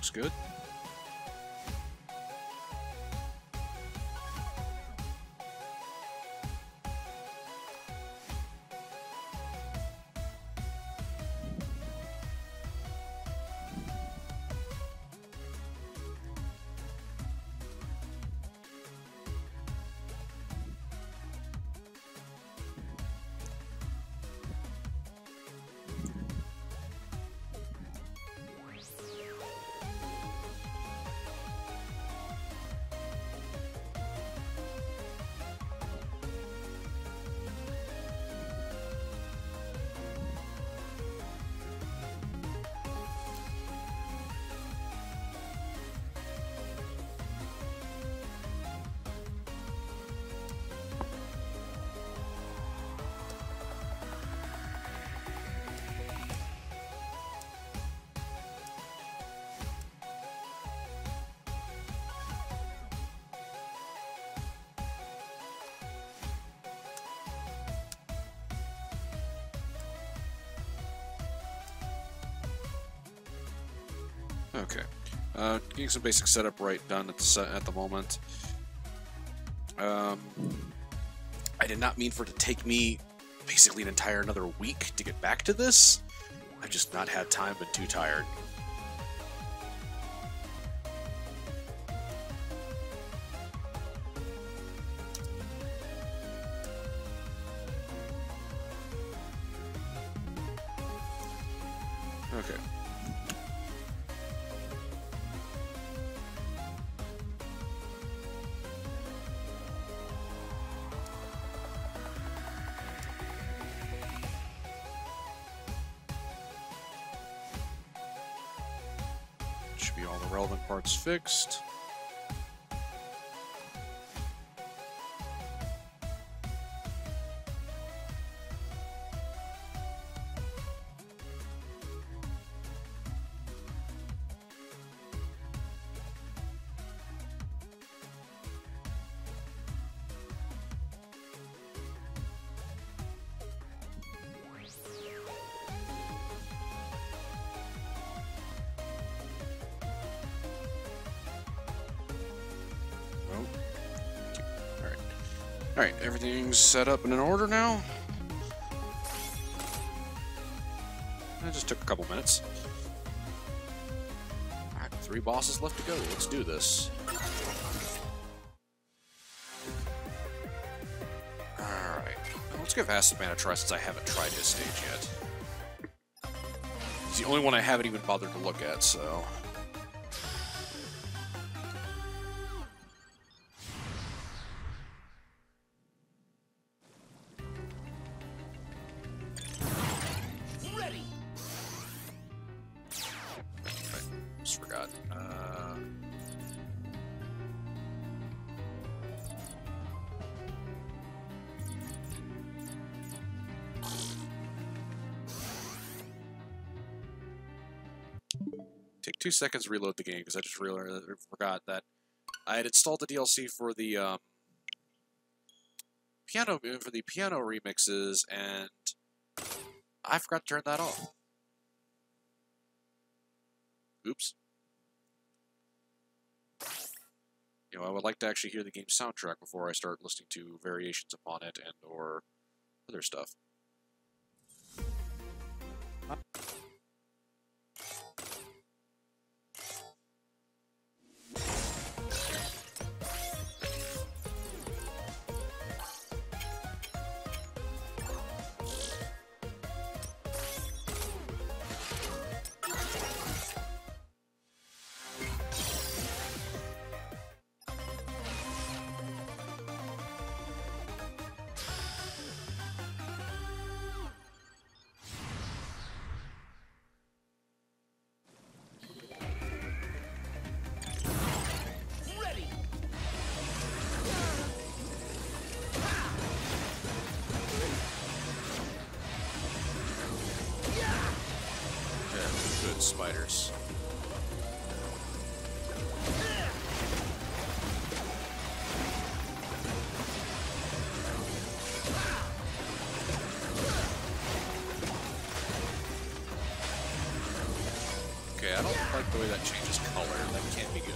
looks good. Okay, getting some basic setup right done at the moment. I did not mean for it to take me basically an entire another week to get back to this. I've just not had time, been too tired. Okay. Should be all the relevant parts fixed. Alright, everything's set up and in order now. That just took a couple minutes. Alright, 3 bosses left to go. Let's do this. Alright, let's give Acid Man a try since I haven't tried his stage yet. It's the only one I haven't even bothered to look at, so... Take 2 seconds to reload the game because I just forgot that I had installed the DLC for the piano remixes, and I forgot to turn that off. Oops. You know, I would like to actually hear the game's soundtrack before I start listening to variations upon it and or other stuff. Spiders. Okay, I don't like the way that changes color. That can't be good.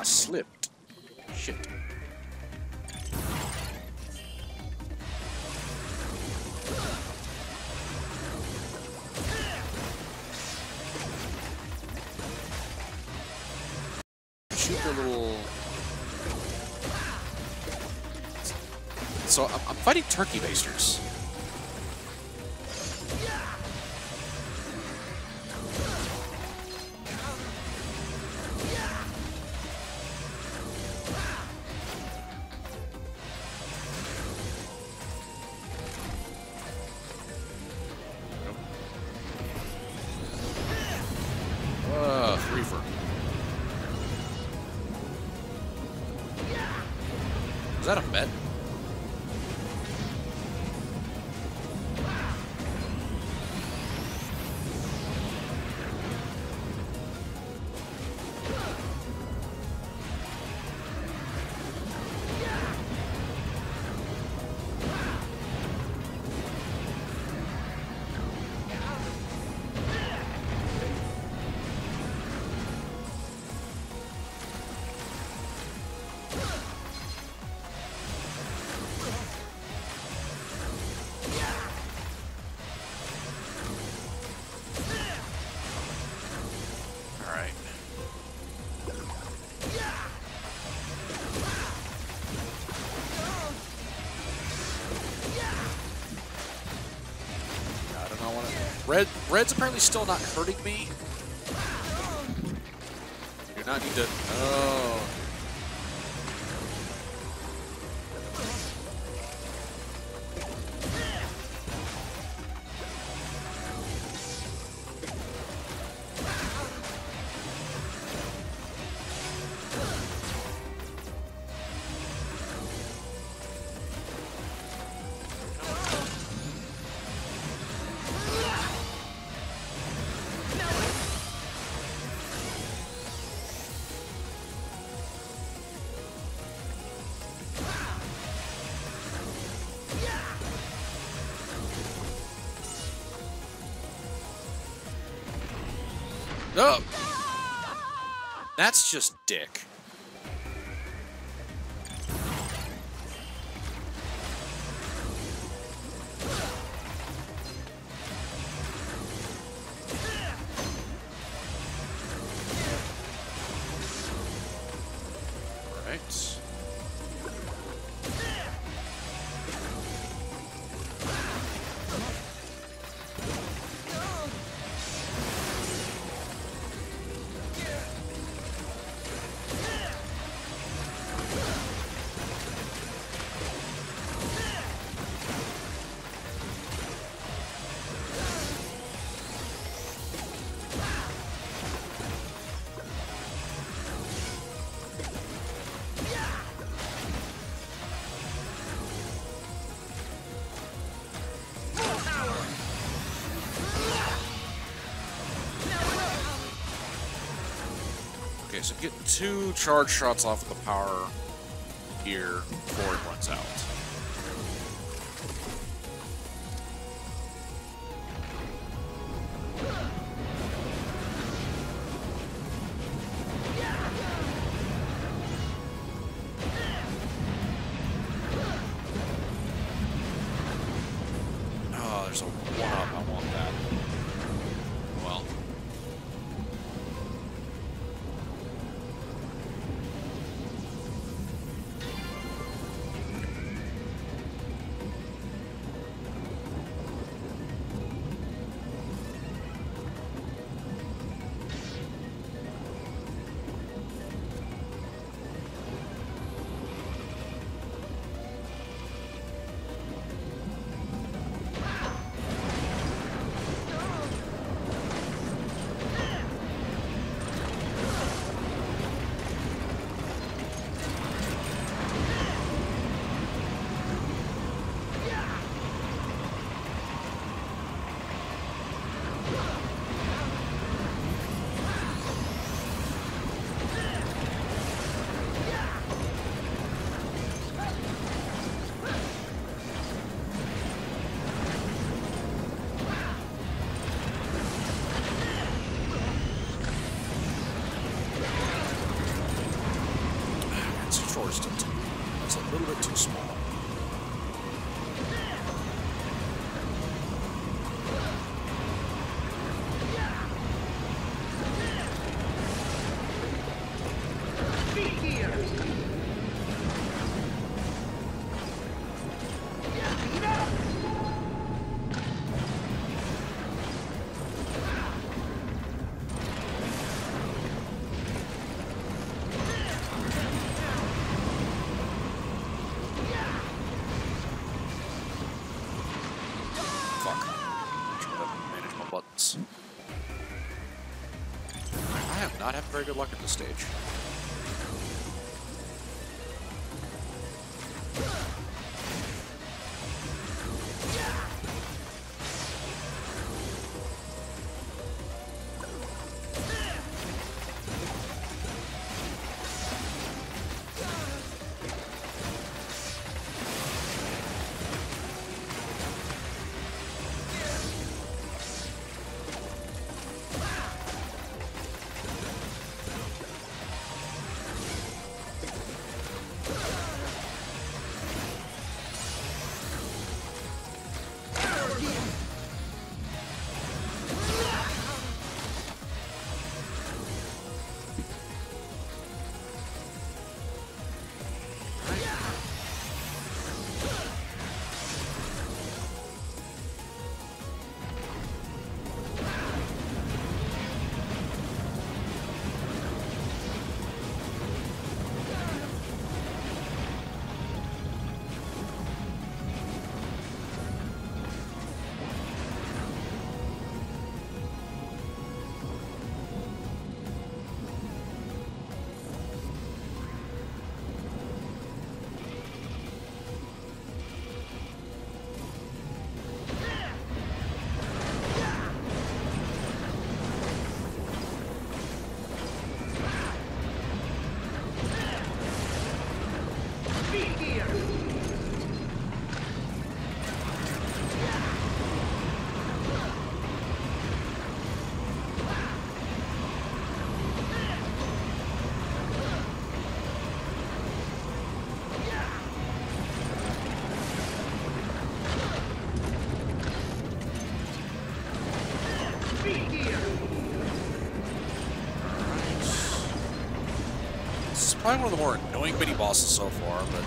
Slipped. Shit. Shoot the little... So I'm fighting turkey basters. Reefer. Is that a bet? Red's apparently still not hurting me. You do not need to... Oh. Oh! That's just dick. Right. Okay, so get 2 charge shots off of the power here before it runs out. Oh, there's a 1-up. I want that. Well. fuck. Try to manage my buttons. I am not having very good luck at this stage. Probably one of the more annoying mini bosses so far, but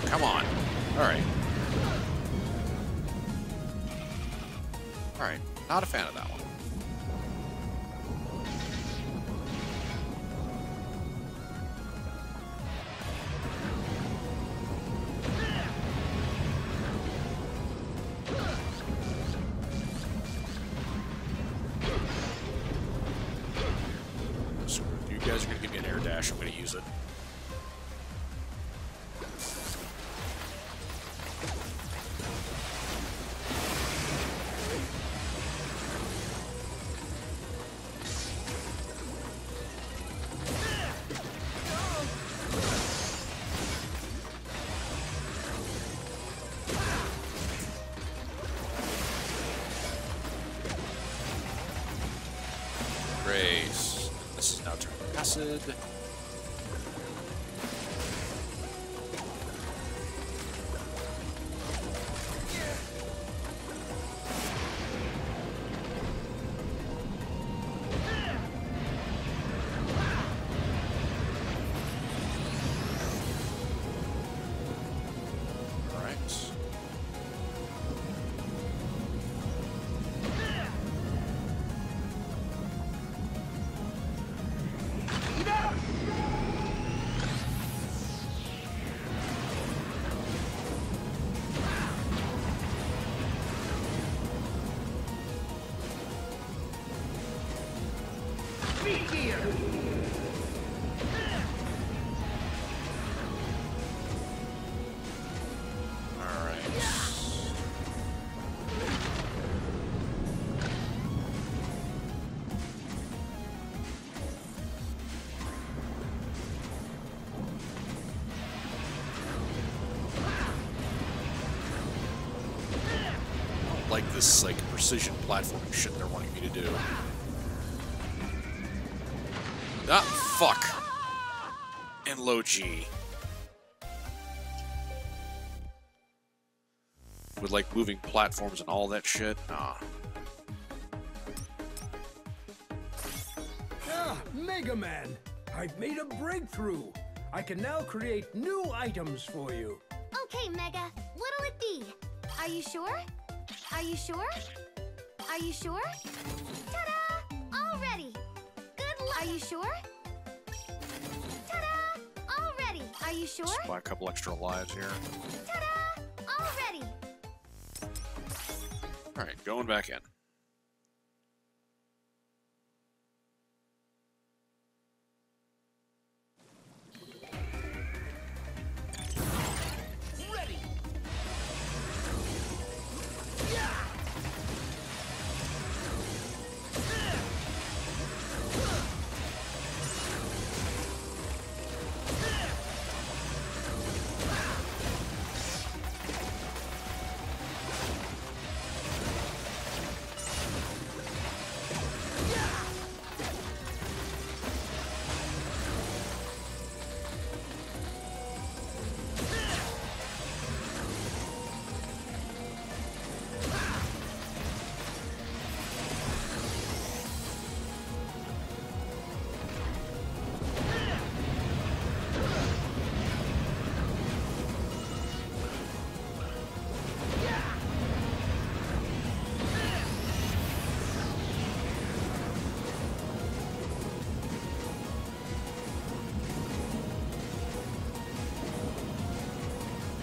come on. Alright. Alright. Not a fan of that one. So if you guys are going to give me an air dash, I'm going to use it. Grace. This is now turned to acid. Like this, like, precision platforming shit they're wanting me to do. Ah, fuck. And low G. With, like, moving platforms and all that shit. Ah. Megaman! I've made a breakthrough! I can now create new items for you. Okay, Mega. What'll it be? Are you sure? Are you sure? Are you sure? Ta-da! All ready! Good luck! Are you sure? Ta-da! All ready! Are you sure? Just buy a couple extra lives here. Ta-da! All ready! Alright, going back in. Ready!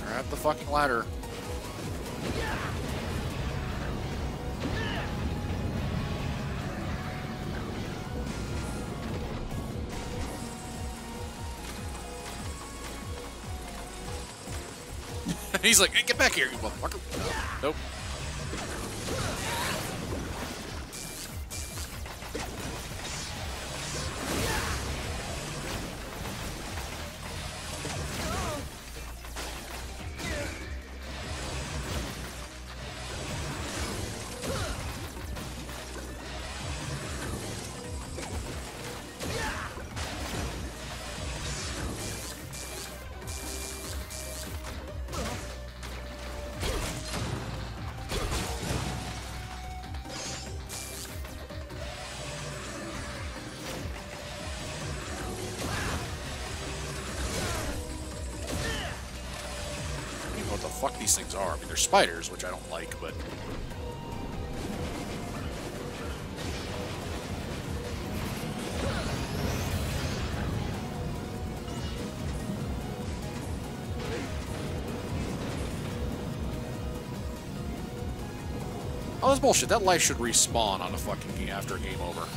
Grab the fucking ladder. He's like, hey, get back here, you motherfucker. Nope. What the fuck these things are. I mean, they're spiders, which I don't like, but... Oh, that's bullshit. That life should respawn on a fucking game after a game over.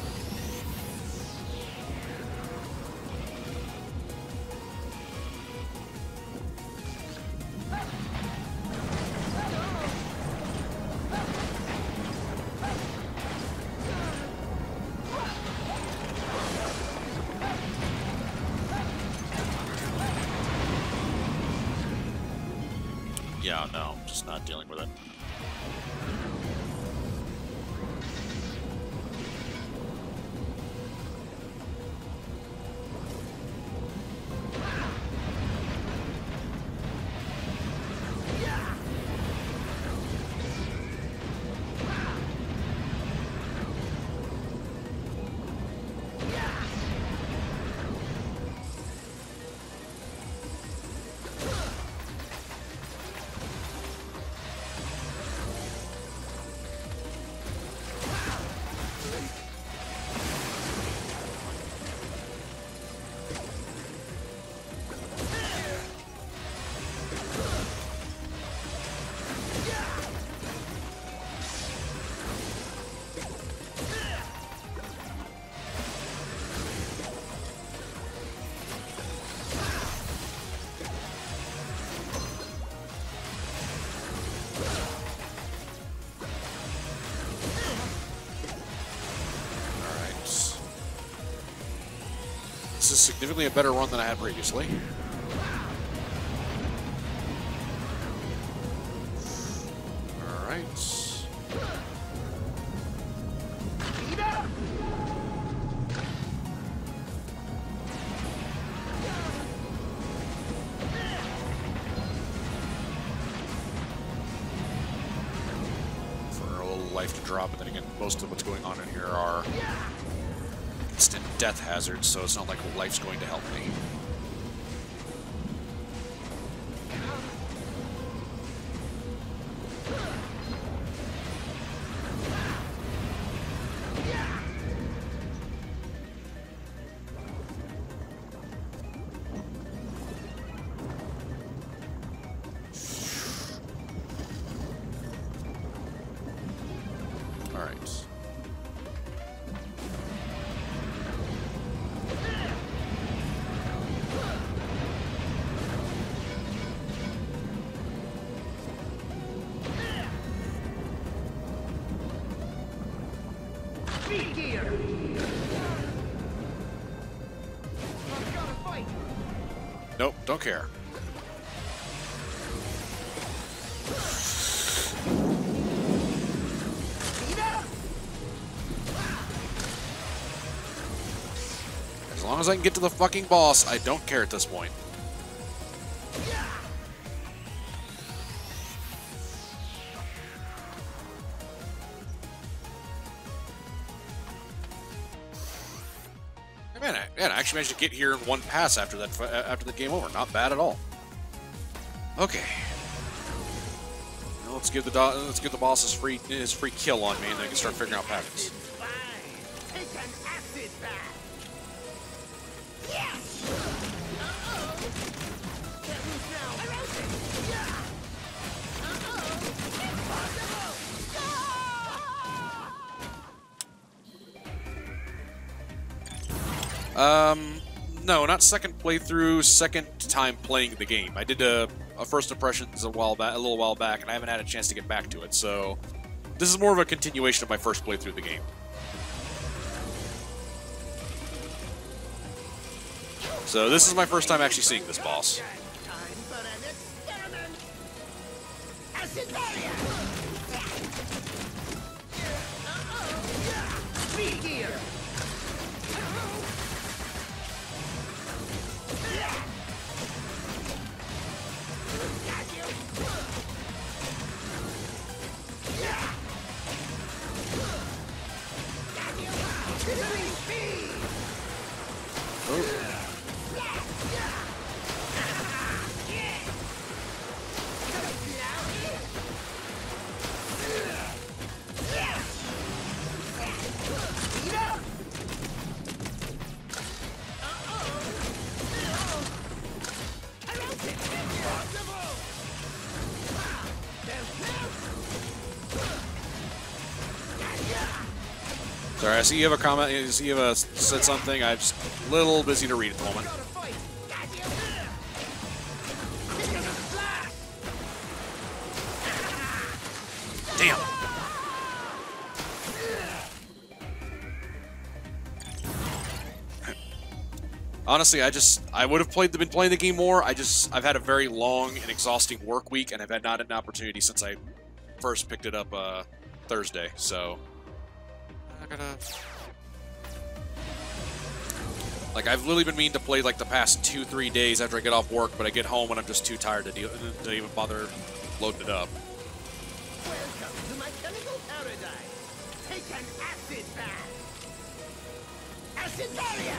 Yeah, no, I'm just not dealing with it. This is significantly a better run than I had previously. Alright. For a little life to drop, but then again, most of what's going on in here are instant death hazards, so it's not like life's going to help me. Nope, don't care. As long as I can get to the fucking boss, I don't care at this point. Man, I actually managed to get here in one pass after the game over. Not bad at all. Okay. Now let's give the boss his free kill on me, and then I can start figuring out patterns. No, not second playthrough, second time playing the game. I did a first impressions a little while back, and I haven't had a chance to get back to it, so this is more of a continuation of my first playthrough of the game. So this is my first time actually seeing this boss. Sorry, I see you have a comment. I see you have said something. I'm just a little busy to read at the moment. Damn. Honestly, I would have been playing the game more. I've had a very long and exhausting work week, and I've had not an opportunity since I first picked it up Thursday. So like, I've literally been meaning to play like the past 2-3 days after I get off work, but I get home and I'm just too tired to even bother loading it up. Welcome to my chemical paradise. Take an acid bath. Acid barrier.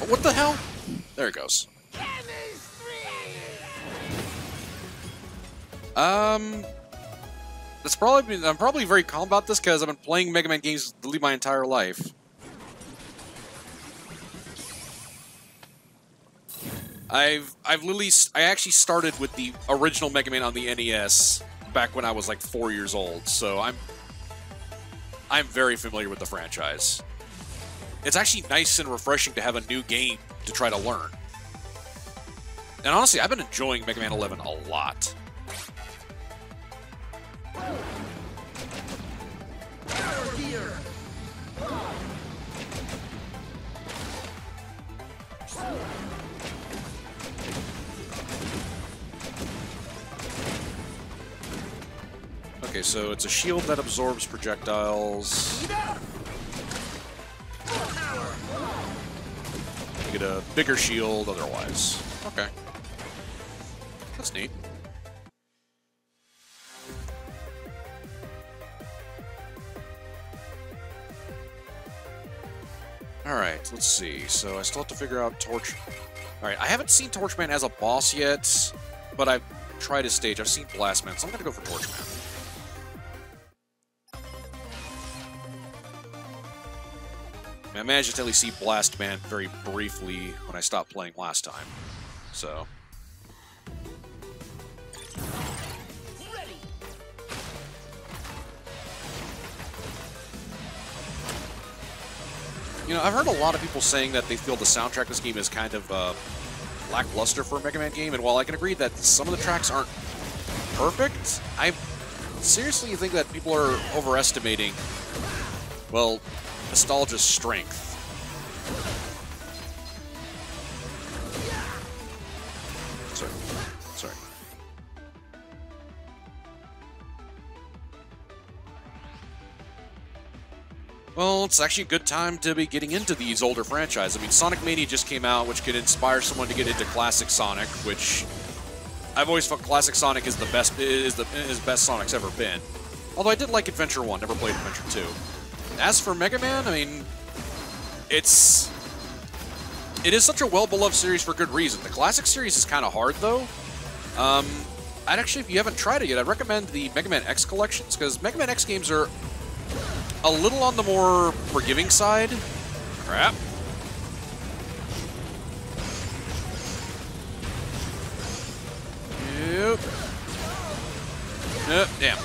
What the hell? There it goes. I'm probably very calm about this because I've been playing Mega Man games literally my entire life. I actually started with the original Mega Man on the NES back when I was like 4 years old, so I'm very familiar with the franchise. It's actually nice and refreshing to have a new game to try to learn. And honestly, I've been enjoying Mega Man 11 a lot. Power gear. Okay, so it's a shield that absorbs projectiles. You get a bigger shield otherwise. Okay. That's neat. Alright, let's see. So I still have to figure out Torch... Alright, I haven't seen Torchman as a boss yet, but I've tried his stage. I've seen Blastman, so I'm gonna go for Torchman. I managed to at least see Blastman very briefly when I stopped playing last time. So... You know, I've heard a lot of people saying that they feel the soundtrack of this game is kind of lackluster for a Mega Man game, and while I can agree that some of the tracks aren't perfect, I seriously think that people are overestimating, well, nostalgia's strength. Sorry. Well, it's actually a good time to be getting into these older franchises. I mean, Sonic Mania just came out, which could inspire someone to get into Classic Sonic, which I've always felt Classic Sonic is the best, is best Sonic's ever been. Although I did like Adventure 1, never played Adventure 2. As for Mega Man, I mean, it is such a well-beloved series for good reason. The Classic series is kind of hard, though. I'd actually, if you haven't tried it yet, I'd recommend the Mega Man X collections, because Mega Man X games are a little on the more forgiving side. Crap. Yep. Damn.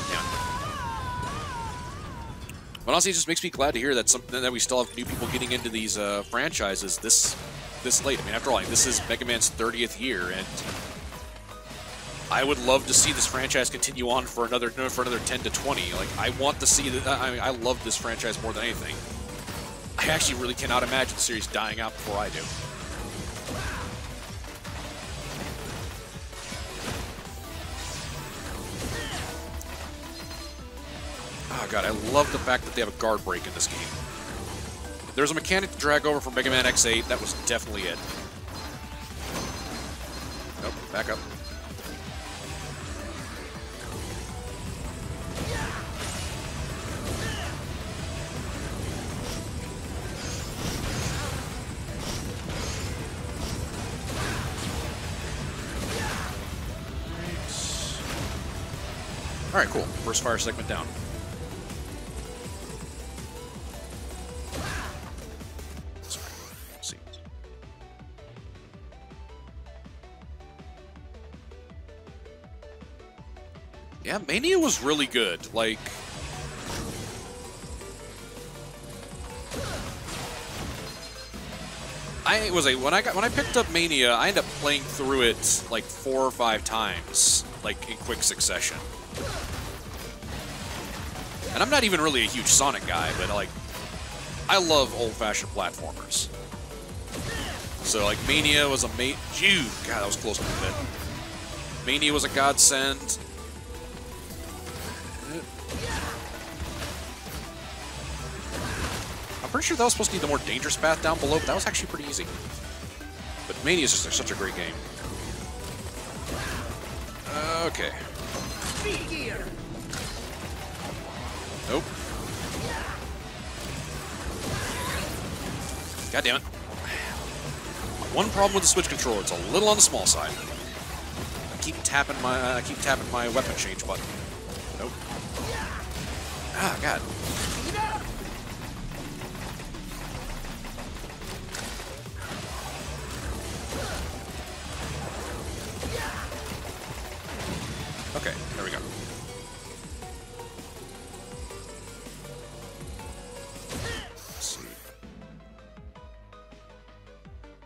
But honestly, it just makes me glad to hear that that we still have new people getting into these franchises this late. I mean, after all, this is Mega Man's 30th year, and I would love to see this franchise continue on for another 10 to 20. Like, I want to see that. I mean, I love this franchise more than anything. I actually really cannot imagine the series dying out before I do. Oh god, I love the fact that they have a guard break in this game. There's a mechanic to drag over from Mega Man X8. That was definitely it. Nope, back up. Alright, cool. First fire segment down. Sorry. Let's see. Yeah, Mania was really good. Like, when I picked up Mania, I ended up playing through it like 4 or 5 times, like in quick succession. And I'm not even really a huge Sonic guy, but like, I love old-fashioned platformers. So like, Mania was a God, that was close to the bit. Mania was a godsend. I'm pretty sure that was supposed to be the more dangerous path down below, but that was actually pretty easy. But Mania is just such a great game. Okay. Speed gear. Nope. God damn it. One problem with the Switch controller, it's a little on the small side. I keep tapping my weapon change button. Nope. Ah, God. Okay, there we go.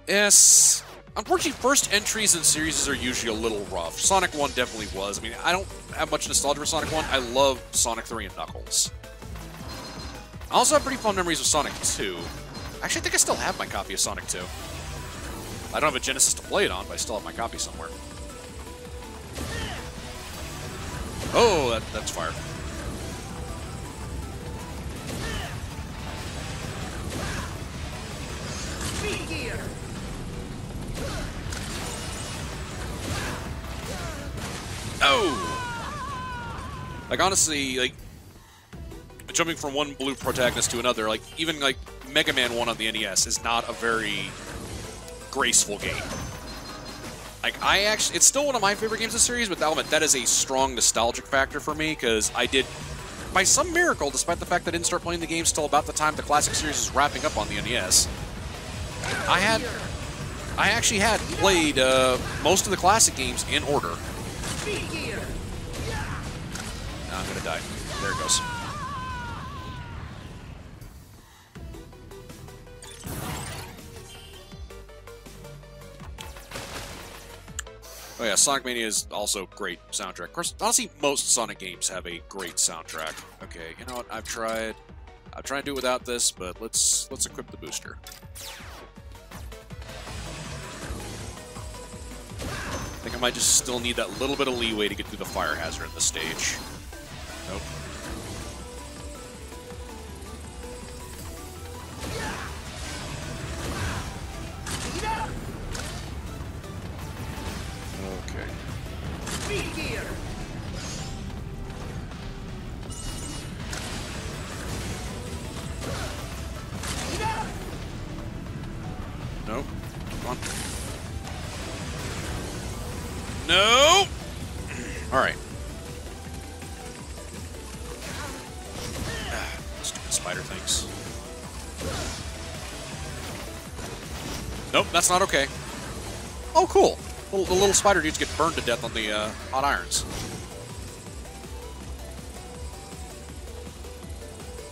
Yes. Unfortunately, first entries in series are usually a little rough. Sonic 1 definitely was. I mean, I don't have much nostalgia for Sonic 1. I love Sonic 3 and Knuckles. I also have pretty fond memories of Sonic 2. Actually, I think I still have my copy of Sonic 2. I don't have a Genesis to play it on, but I still have my copy somewhere. Oh, that's fire. Speed gear. Oh! Like, honestly, like, jumping from one blue protagonist to another, like, even, like, Mega Man 1 on the NES is not a very graceful game. Like, it's still one of my favorite games of the series, but that is a strong nostalgic factor for me, because I did, by some miracle, despite the fact that I didn't start playing the games till about the time the classic series was wrapping up on the NES, I actually had played most of the classic games in order. Speed gear. Now I'm gonna die. There it goes. Oh yeah, Sonic Mania is also great soundtrack. Of course, honestly, most Sonic games have a great soundtrack. Okay, you know what? I've tried to do without this, but let's equip the booster. I think I might just still need that little bit of leeway to get through the fire hazard in this stage. Nope. Okay. Speed gear. Nope. Come on. No! Alright. Stupid spider things. Nope, that's not okay. Oh, cool. The little spider dudes get burned to death on the hot irons.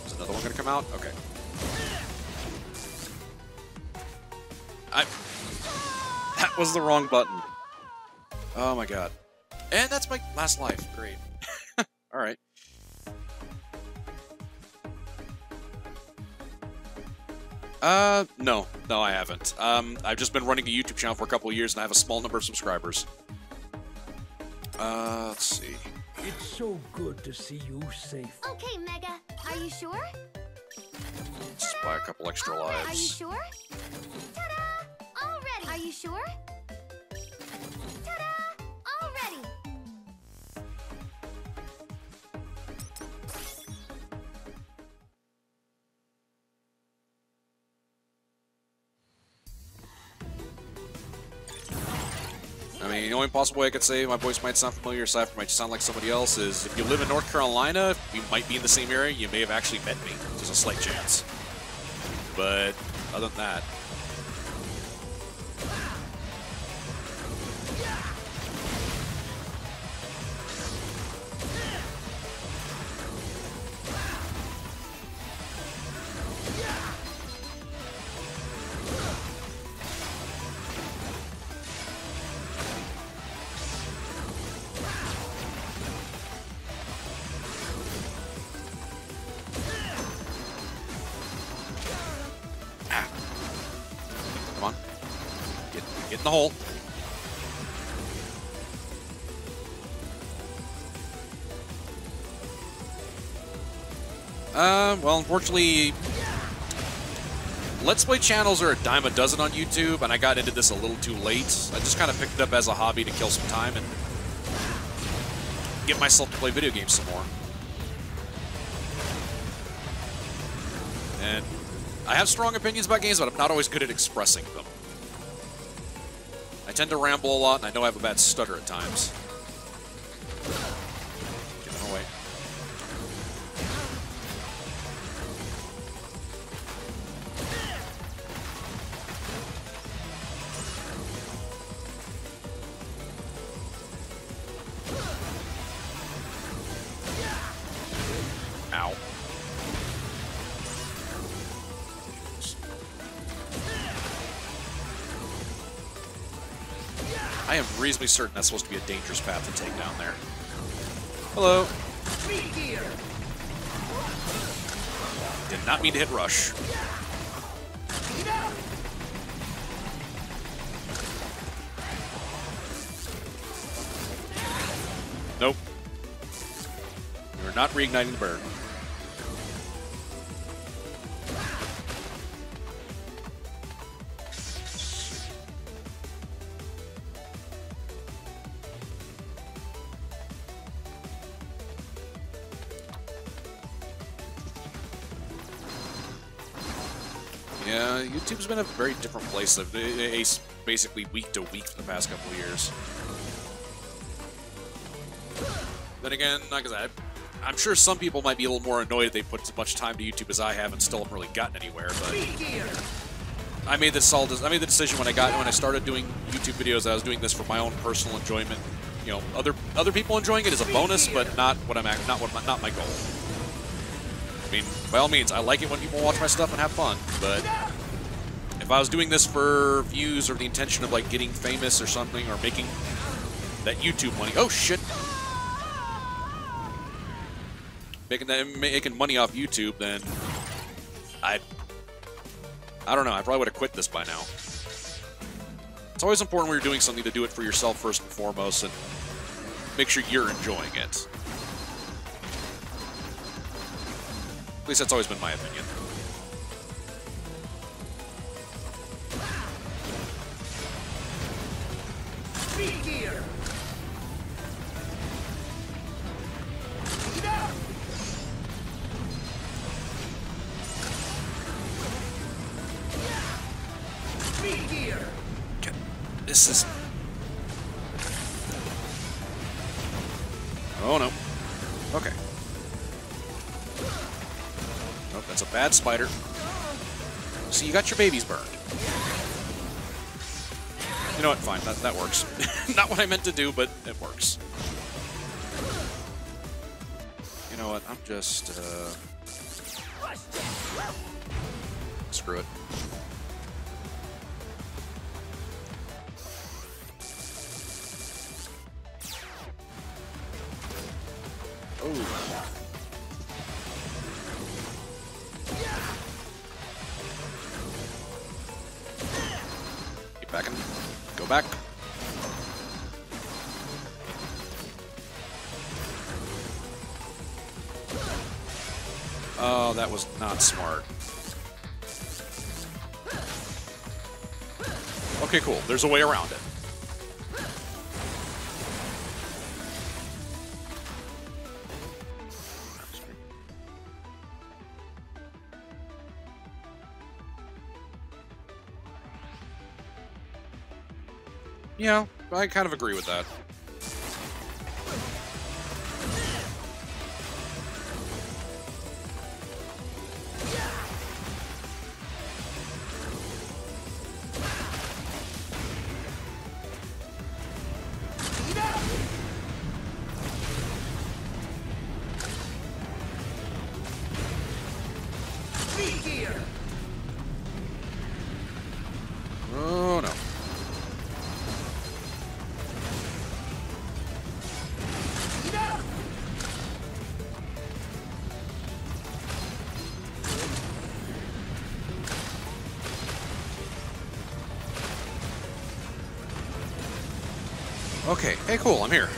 Is another one gonna come out? Okay. That was the wrong button. Oh my god. And that's my last life. Great. Alright. No. No, I haven't. I've just been running a YouTube channel for a couple of years and I have a small number of subscribers. Let's see. It's so good to see you safe. Okay, Mega. Are you sure? Just buy a couple extra lives. Are you sure? Ta-da! All ready. Are you sure? Ta-da! All ready. I mean, the only possible way I could say my voice might sound familiar, aside from might sound like somebody else, is if you live in North Carolina, we might be in the same area, you may have actually met me. There's a slight chance. But other than that... Come on. Get in the hole. Well, unfortunately, Let's Play channels are a dime a dozen on YouTube, and I got into this a little too late. I just kind of picked it up as a hobby to kill some time and get myself to play video games some more. And I have strong opinions about games, but I'm not always good at expressing them. I tend to ramble a lot, and I know I have a bad stutter at times. Get in the way. Ow. I am reasonably certain that's supposed to be a dangerous path to take down there. Hello. Did not mean to hit rush. Nope. You're not reigniting the bird. Yeah, YouTube's been a very different place. It's basically week to week for the past couple of years. Then again, like I said, I'm sure some people might be a little more annoyed they put as much time to YouTube as I have and still haven't really gotten anywhere. But I made the decision when I started doing YouTube videos that I was doing this for my own personal enjoyment. You know, other people enjoying it is a bonus, but not my goal. I mean, by all means, I like it when people watch my stuff and have fun, but if I was doing this for views or the intention of like getting famous or something or making that YouTube money, oh shit, making money off YouTube, then I don't know, I probably would have quit this by now. It's always important when you're doing something to do it for yourself first and foremost and make sure you're enjoying it. At least that's always been my opinion. This is... Oh no. Okay. Nope, that's a bad spider. See, you got your babies burned. You know what? Fine, that works. Not what I meant to do, but it works. You know what? I'm just, screw it. Oh. Get back in. Go back. Oh, that was not smart. Okay, cool. There's a way around it. Yeah, I kind of agree with that. Oh no. Okay, hey cool, I'm here.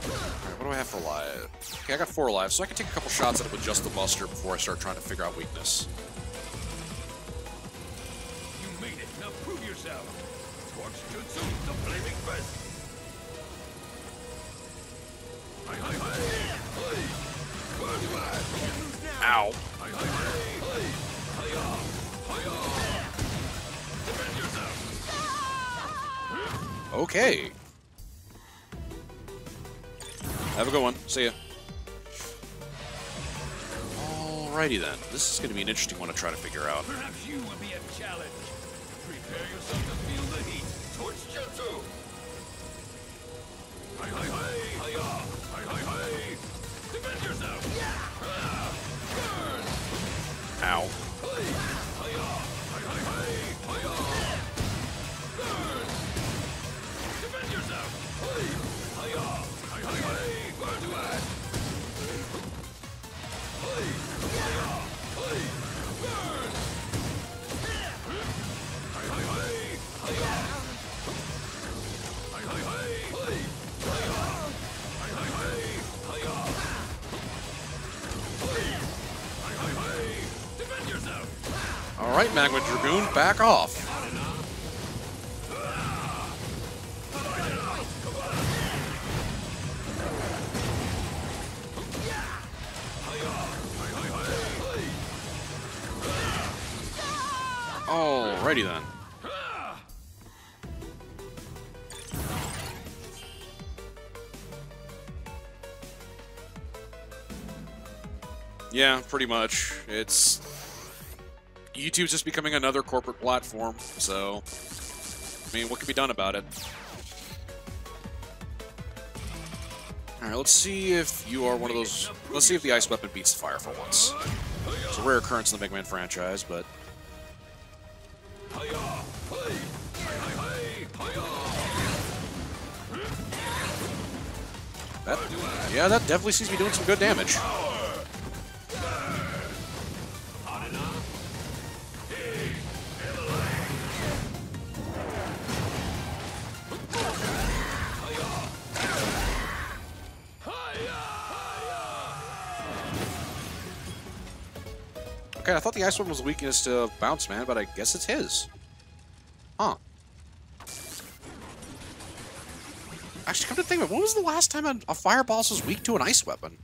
Alright, what do I have for live? Okay, I got 4 lives, so I can take a couple shots at it with just the Buster before I start trying to figure out weakness. You made it. Now prove yourself. Torch Jutsu, the flaming fist. Hi, hi, hi. Ow. Hi, hi, hi. Hi-ya. Hi-ya. Defend yourself. Okay. Have a good one. See ya. Alrighty then. This is going to be an interesting one to try to figure out. Perhaps you will be a challenge. Prepare yourself to feel the heat. Torch Jutsu. Hi, hi, hi. Hi-ya. Hi, hi, hi. Defend yourself. Burn. Ow. Hi. Hi-ya. Hi, hi, hi. Hi-ya. Alright, Megaman Dragoon, back off. Alrighty then. Yeah, pretty much. It's... YouTube's just becoming another corporate platform, so... I mean, what can be done about it? Alright, let's see if you are one of those... Let's see if the ice weapon beats the fire for once. It's a rare occurrence in the Mega Man franchise, but... Yeah, that definitely seems to be doing some good damage. Okay, I thought the ice one was a weakness to Bounce Man, but I guess it's his. Huh. Actually, come to think of it, when was the last time a fire boss was weak to an ice weapon?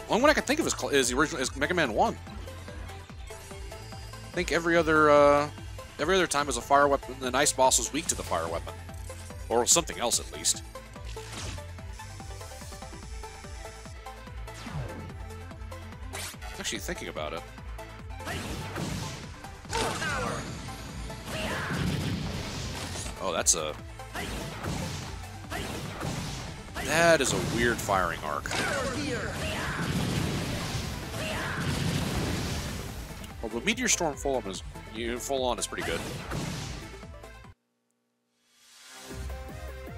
The only one I can think of is the original Mega Man 1. I think every other time as a fire weapon, an ice boss was weak to the fire weapon, or something else at least. Actually, thinking about it. Oh, that's a... That is a weird firing arc. Well, the Meteor Storm full on is pretty good.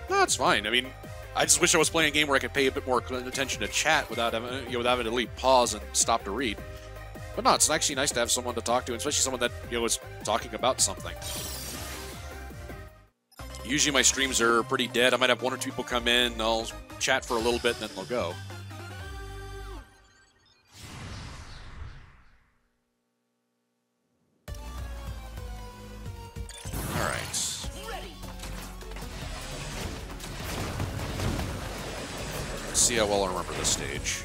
No, it's fine. I mean, I just wish I was playing a game where I could pay a bit more attention to chat without having, without having to leave pause and stop to read. But no, it's actually nice to have someone to talk to, especially someone that is talking about something. Usually my streams are pretty dead. I might have one or two people come in, they'll chat for a little bit, and then they'll go. Alright. Let's see how well I remember this stage.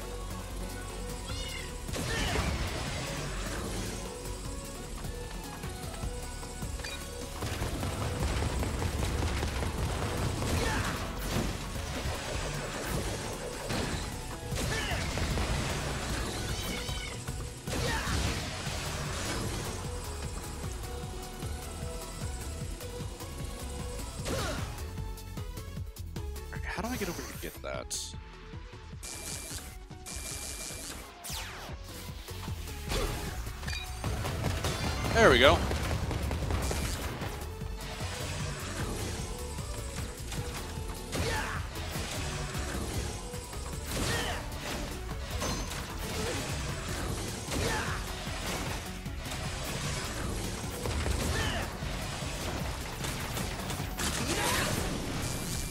How do I get over to get that? There we go.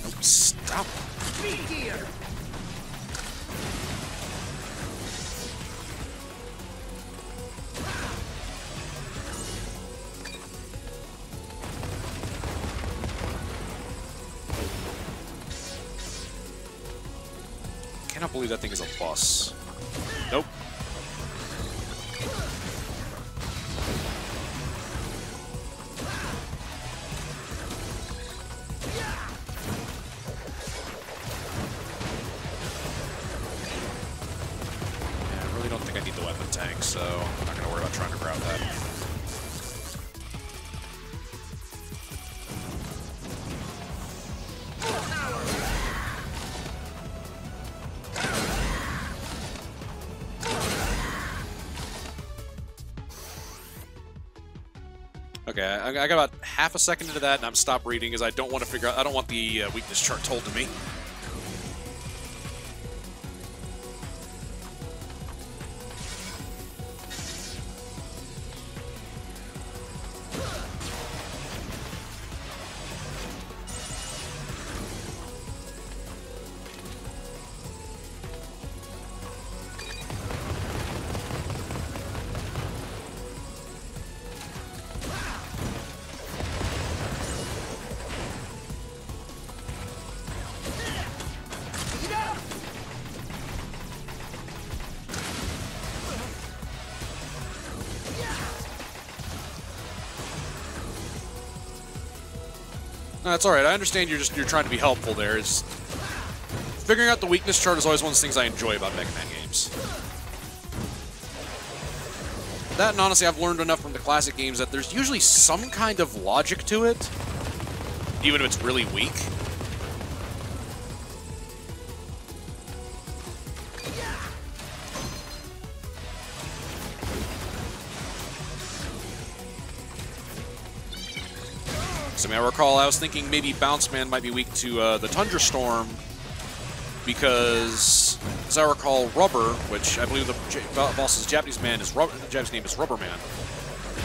Nope, stop. Meteor! I cannot believe that thing is a boss. Nope. Yeah, I really don't think I need the weapon tank, so I'm not going to worry about trying to grab that. Okay, I got about half a second into that, and I'm stopped reading because I don't want to figure out. I don't want the weakness chart told to me. No, that's alright. I understand you're trying to be helpful there. It's, figuring out the weakness chart is always one of the things I enjoy about Mega Man games. That, and honestly, I've learned enough from the classic games that there's usually some kind of logic to it, even if it's really weak. So, I mean, I recall I was thinking maybe Bounce Man might be weak to the Tundra Storm because, as I recall, Rubber, which I believe the boss's Japanese name is Rubber Man.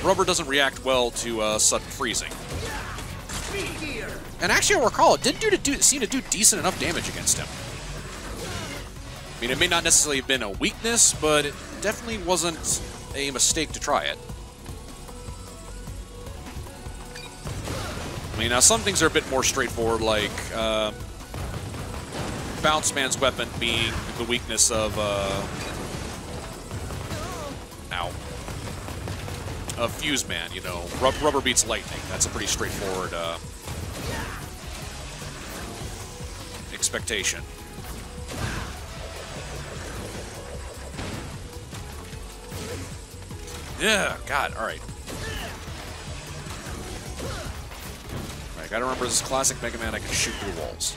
Rubber doesn't react well to sudden freezing. And actually, I recall it did seem to do decent enough damage against him. I mean, it may not necessarily have been a weakness, but it definitely wasn't a mistake to try it. I mean, now some things are a bit more straightforward, like Bounce Man's weapon being the weakness of Fuse Man. You know, rubber beats lightning. That's a pretty straightforward expectation. Yeah, God, all right. I gotta remember, this is classic Mega Man, I can shoot through walls.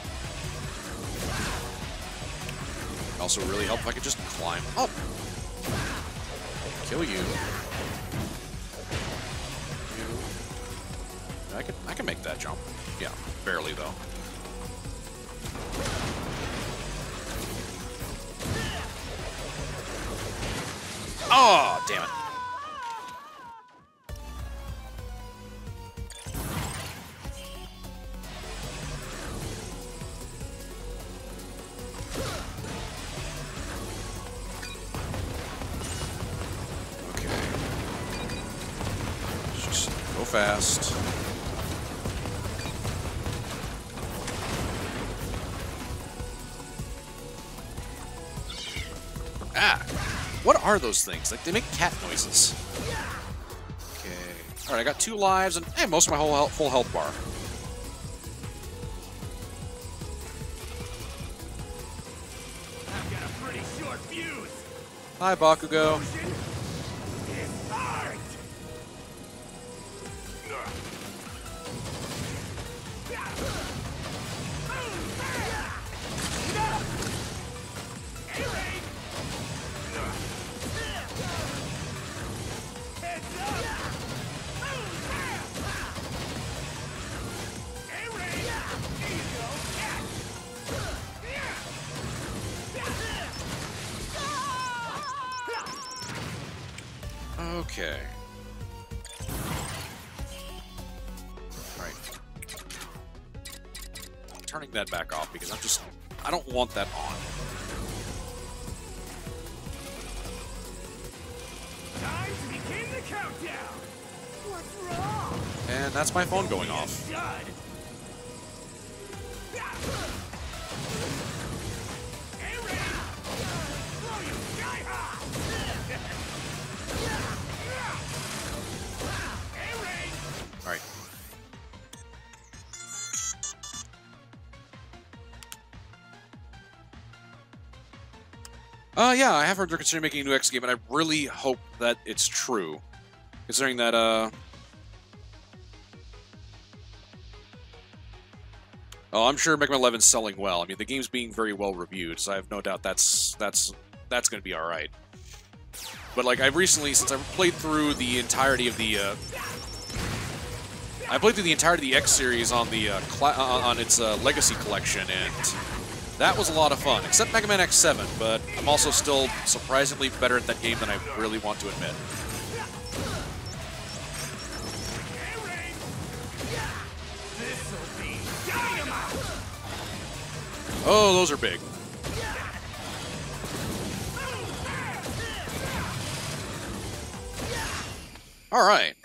Also really help if I could just climb up. Kill you. I can make that jump. Yeah, barely though. Oh, damn it. Fast. Ah! What are those things? Like, they make cat noises. Okay. Alright, I got 2 lives and most of my whole full health bar. I've got a pretty short fuse. Hi, Bakugo. Okay. Alright. I'm turning that back off because I don't want that on. Time to begin the countdown. What's wrong? And that's my phone going off. Alright. Yeah, I have heard they're considering making a new X game, and I really hope that it's true. Considering that, Oh, I'm sure Megaman 11's selling well. I mean, the game's being very well reviewed, so I have no doubt that's going to be alright. But, like, I've recently, since I've played through the entirety of the, I played through the entirety of the X series on the, on its, Legacy collection, and that was a lot of fun. Except Mega Man X7, but I'm also still surprisingly better at that game than I really want to admit. Oh, those are big. All right.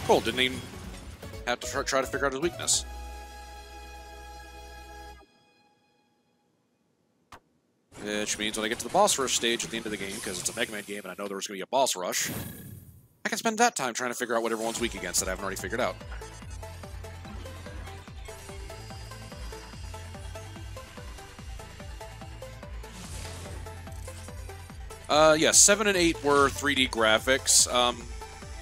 Cool, didn't even have to try to figure out his weakness. Which means when I get to the boss rush stage at the end of the game, because it's a Mega Man game and I know there was going to be a boss rush, actually can spend that time trying to figure out what everyone's weak against that I haven't already figured out. Yeah, 7 and 8 were 3D graphics.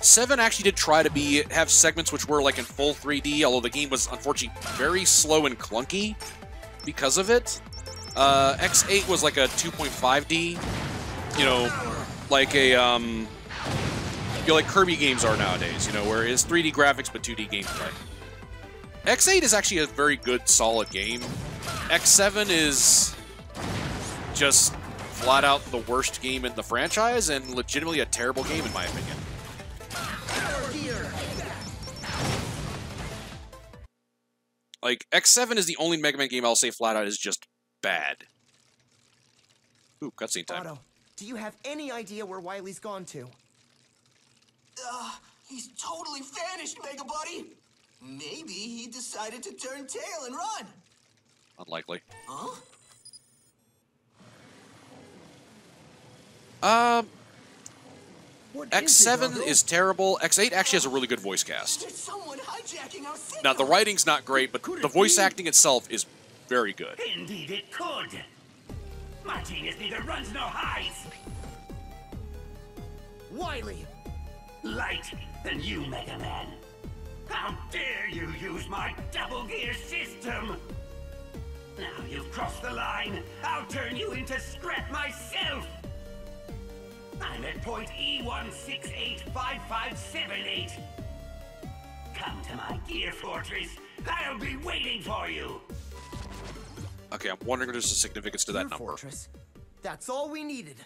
7 actually did try to have segments which were like in full 3D, although the game was unfortunately very slow and clunky because of it. X8 was like a 2.5D, you know, like a, you know, like Kirby games are nowadays, you know, where it's 3D graphics but 2D gameplay. X8 is actually a very good, solid game. X7 is just flat out the worst game in the franchise and legitimately a terrible game in my opinion. Like, X7 is the only Mega Man game I'll say flat out is just bad. Ooh, cutscene time. Otto, do you have any idea where Wily's gone to? He's totally vanished, Mega Buddy. Maybe he decided to turn tail and run. Unlikely. Huh? What X7 is terrible. X8 actually has a really good voice cast. There's someone hijacking our signal. Now, the writing's not great, but the voice acting itself is very good. Indeed it could. My genius neither runs nor hides. Wily! Light than you, Mega Man. How dare you use my double gear system? Now you've crossed the line. I'll turn you into scrap myself. I'm at point E1685578. Come to my gear fortress. I'll be waiting for you. Okay, I'm wondering if there's a significance to that Gear number. Fortress. That's all we needed.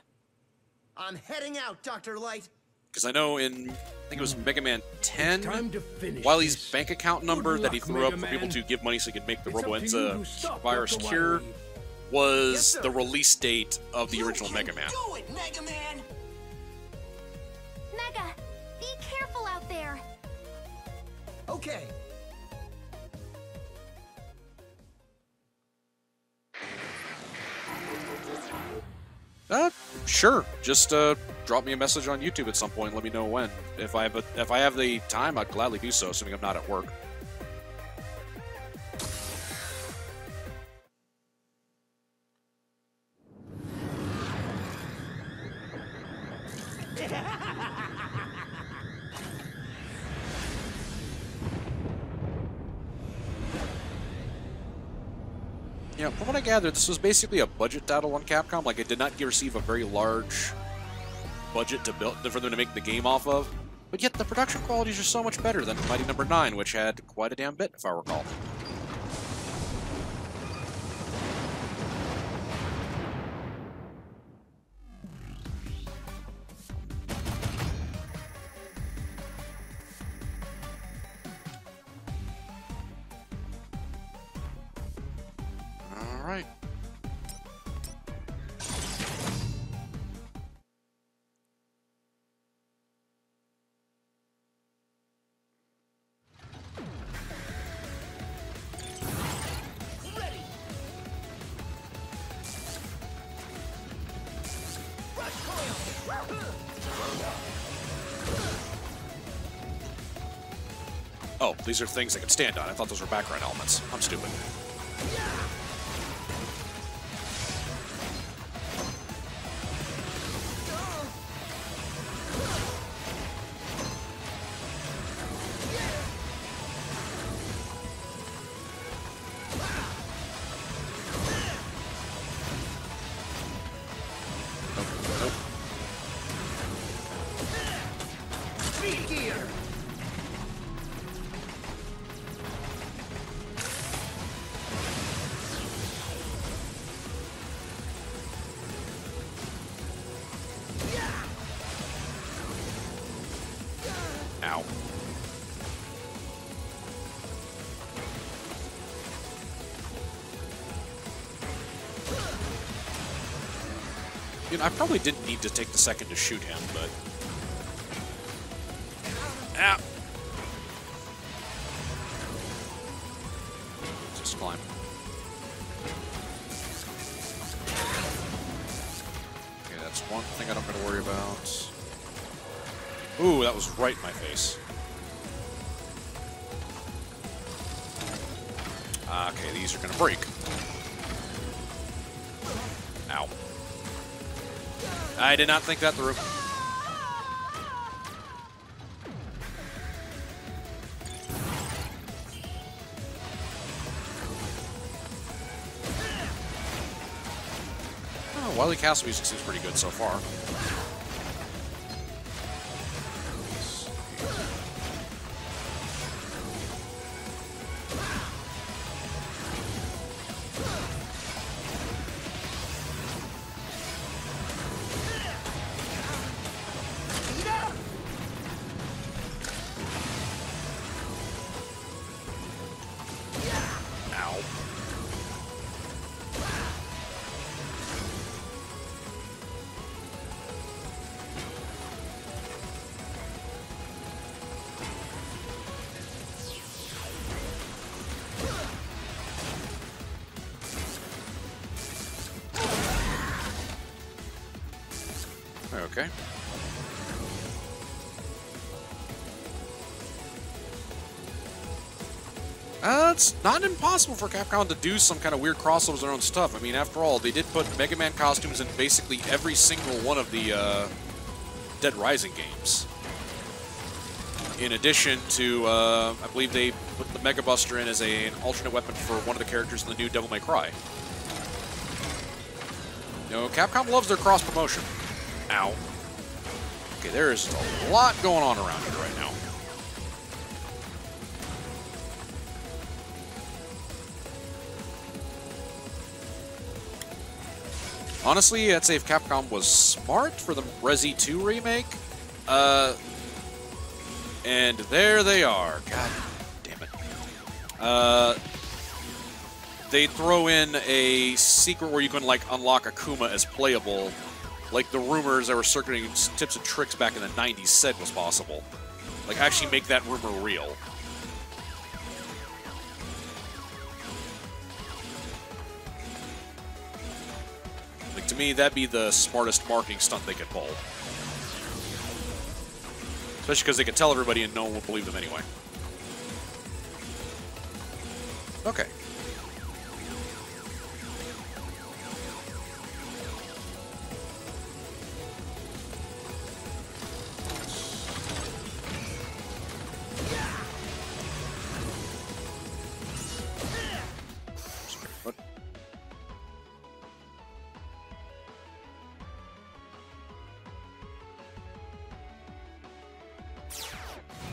I'm heading out, Dr. Light. Because I know in, I think it was Mega Man 10, Time to finish Wily's this. bank account number Good that he luck, threw up Mega for people Man. to give money so he could make the It's up to you Robo-Enza to stop virus Dr. cure Wily. was Yes, sir. the release date of the original You Mega can Man. Do it, Mega Man. Mega, be careful out there. Okay. Sure. Just drop me a message on YouTube at some point and let me know when. If I have the time, I'd gladly do so, assuming I'm not at work. Yeah, from what I gathered, this was basically a budget title on Capcom. Like, it did not receive a very large budget to build for them to make the game off of. But yet, the production qualities are so much better than Mighty Number 9, which had quite a damn bit, if I recall. All right. Oh, these are things I can stand on. I thought those were background elements. I'm stupid. Nope. Speed gear. Ow. You know, I probably didn't need to take the second to shoot him, but... Ow! Just climb. Okay, that's one thing I don't gotta worry about. Ooh, that was right in my face. Okay, these are gonna break. Ow. I did not think that through. Oh, Wily Castle music seems pretty good so far. Okay. It's not impossible for Capcom to do some kind of weird crossovers of their own stuff. I mean, after all, they did put Mega Man costumes in basically every single one of the Dead Rising games. In addition to, I believe they put the Mega Buster in as an alternate weapon for one of the characters in the new Devil May Cry. You know, Capcom loves their cross-promotion. Ow. Okay, there is a lot going on around here right now. Honestly, I'd say if Capcom was smart for the Resi 2 remake, and there they are. God damn it. They throw in a secret where you can, like, unlock Akuma as playable, like the rumors that were circulating tips and tricks back in the 90s said was possible. Like, actually make that rumor real. Like, to me, that'd be the smartest marketing stunt they could pull. Especially because they could tell everybody and no one will believe them anyway. Okay. What?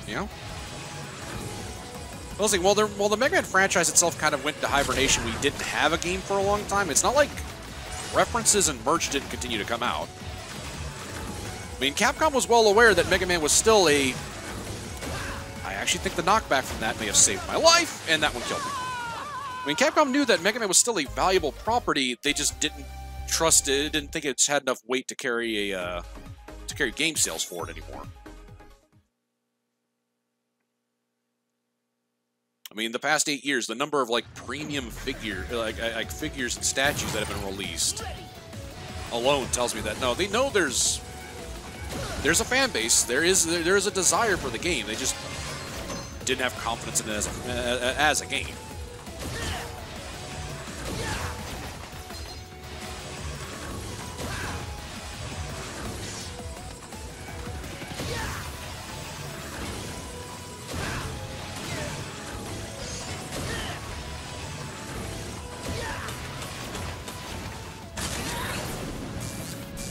You know? Well, see, while the Mega Man franchise itself kind of went into hibernation, we didn't have a game for a long time. It's not like references and merch didn't continue to come out. I mean, Capcom was well aware that Mega Man was still a... I actually think the knockback from that may have saved my life, and that one killed me. I mean, Capcom knew that Mega Man was still a valuable property. They just didn't trust it. Didn't think it's had enough weight to carry game sales for it anymore. I mean, the past 8 years, the number of like premium figures and statues that have been released alone tells me that no, they know there's a fan base. There is a desire for the game. They just didn't have confidence in it as a game.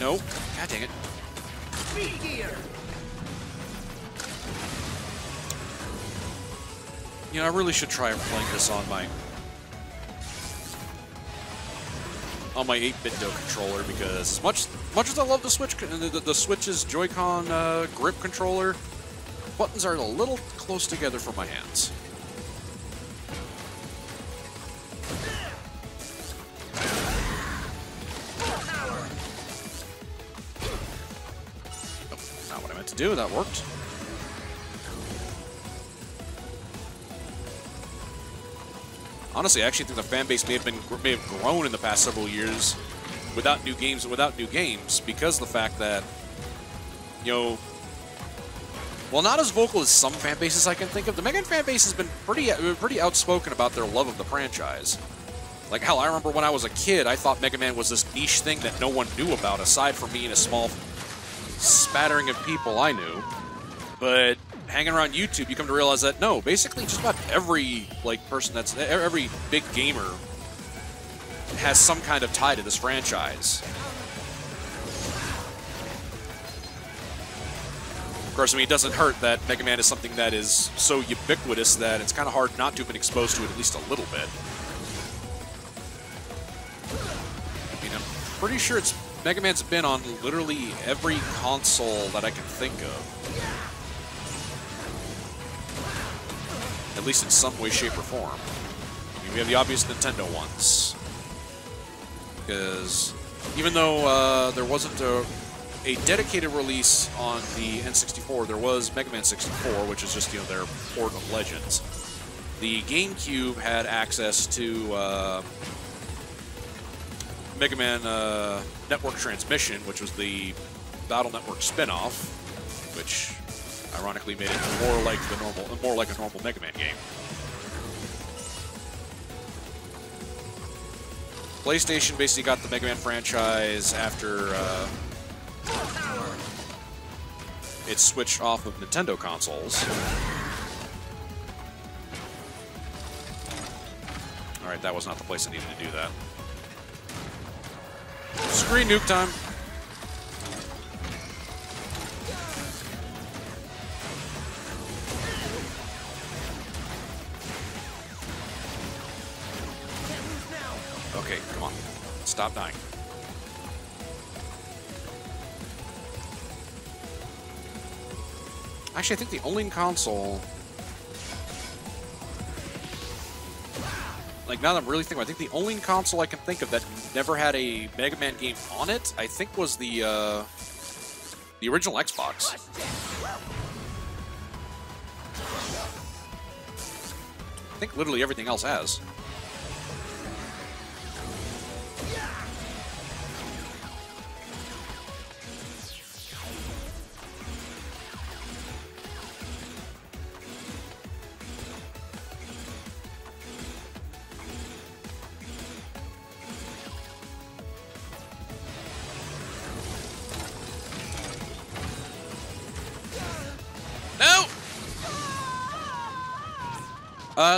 Nope. God dang it. You know, I really should try playing this on my 8-bit controller, because as much as I love the Switch, the Switch's Joy-Con grip controller, buttons are a little close together for my hands. To do that worked. Honestly, I actually think the fan base may have grown in the past several years without new games because of the fact that, you know, Well, not as vocal as some fan bases I can think of. The Megaman fan base has been pretty outspoken about their love of the franchise. Like, hell, I remember when I was a kid, I thought Mega Man was this niche thing that no one knew about, aside from me and a small spattering of people I knew. But hanging around YouTube, you come to realize that, no, basically just about every, like, person every big gamer has some kind of tie to this franchise. Of course, I mean, it doesn't hurt that Mega Man is something that is so ubiquitous that it's kind of hard not to have been exposed to it at least a little bit. I mean, I'm pretty sure Mega Man's been on literally every console that I can think of. At least in some way, shape, or form. I mean, we have the obvious Nintendo ones. Because even though there wasn't a dedicated release on the N64, there was Mega Man 64, which is just, you know, their port of Legends. The GameCube had access to Mega Man Network Transmission, which was the Battle Network spin-off, which ironically made it more like a normal Mega Man game. PlayStation basically got the Mega Man franchise after it switched off of Nintendo consoles. Alright, that was not the place I needed to do that. Screen nuke time. Okay, come on. Stop dying. Actually, I think the only console... Like, now that I'm really thinking about it, I think the only console I can think of that never had a Mega Man game on it, I think was the original Xbox. I think literally everything else has.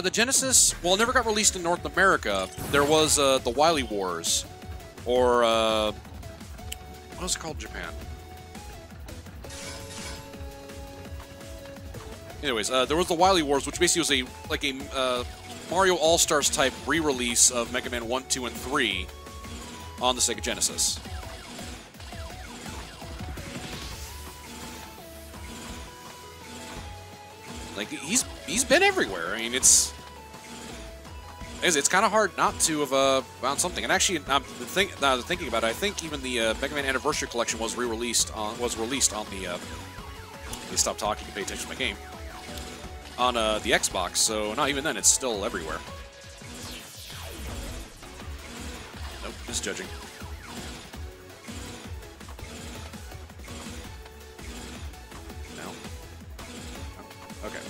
The Genesis, well, it never got released in North America. There was the Wily Wars, or what was it called in Japan? Anyways, there was the Wily Wars, which basically was a Mario All-Stars type re-release of Mega Man 1, 2, and 3 on the Sega Genesis. Like, he's been everywhere. I mean, it's kind of hard not to have found something. And actually, now thinking about it, I think even the Mega Man Anniversary Collection was released on the. Let me stop talking and pay attention to my game. On the Xbox, so not even then, it's still everywhere. Nope, misjudging. No. Oh, okay.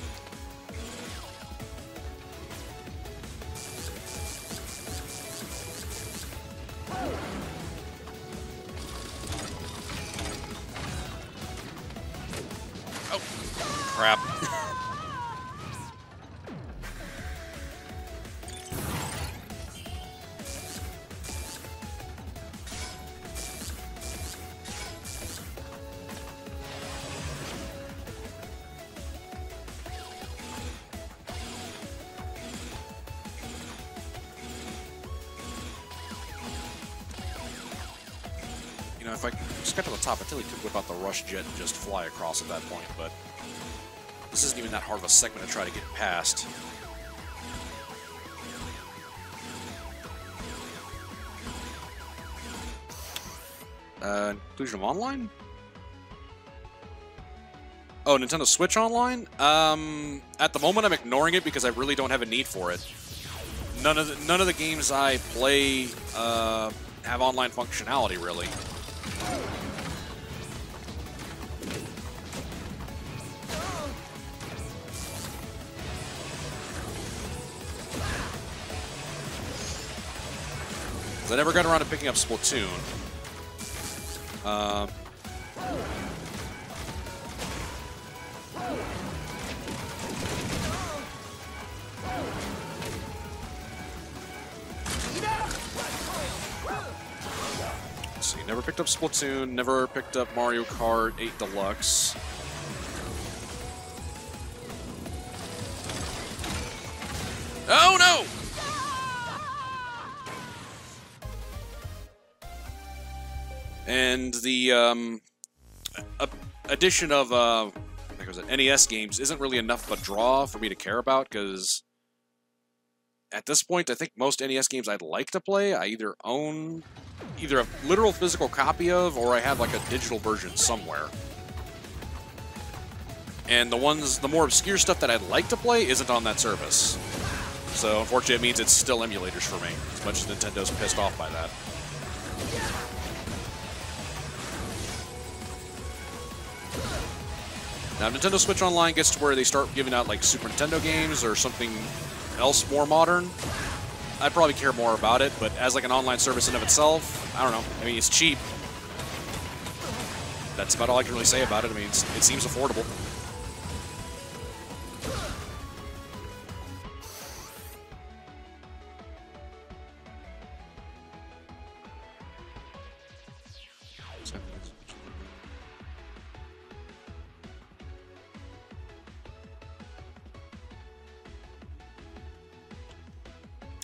Oh, crap. You know, if I just got to the top, I totally could whip out the rush jet and just fly across at that point, but this isn't even that hard of a segment to try to get past. Inclusion of online? Oh, Nintendo Switch Online? At the moment, I'm ignoring it because I really don't have a need for it. None of the games I play have online functionality, really. I never got around to picking up Splatoon. Let's see, never picked up Splatoon, never picked up Mario Kart 8 Deluxe. Oh no! And the addition of I think it was NES games isn't really enough of a draw for me to care about, because at this point I think most NES games I'd like to play I either own a literal physical copy of, or I have like a digital version somewhere. And the more obscure stuff that I'd like to play isn't on that service. So unfortunately it means it's still emulators for me, as much as Nintendo's pissed off by that. Now, if Nintendo Switch Online gets to where they start giving out like Super Nintendo games or something else more modern, I'd probably care more about it. But as like an online service in of itself, I don't know. I mean, it's cheap. That's about all I can really say about it. I mean, it seems affordable.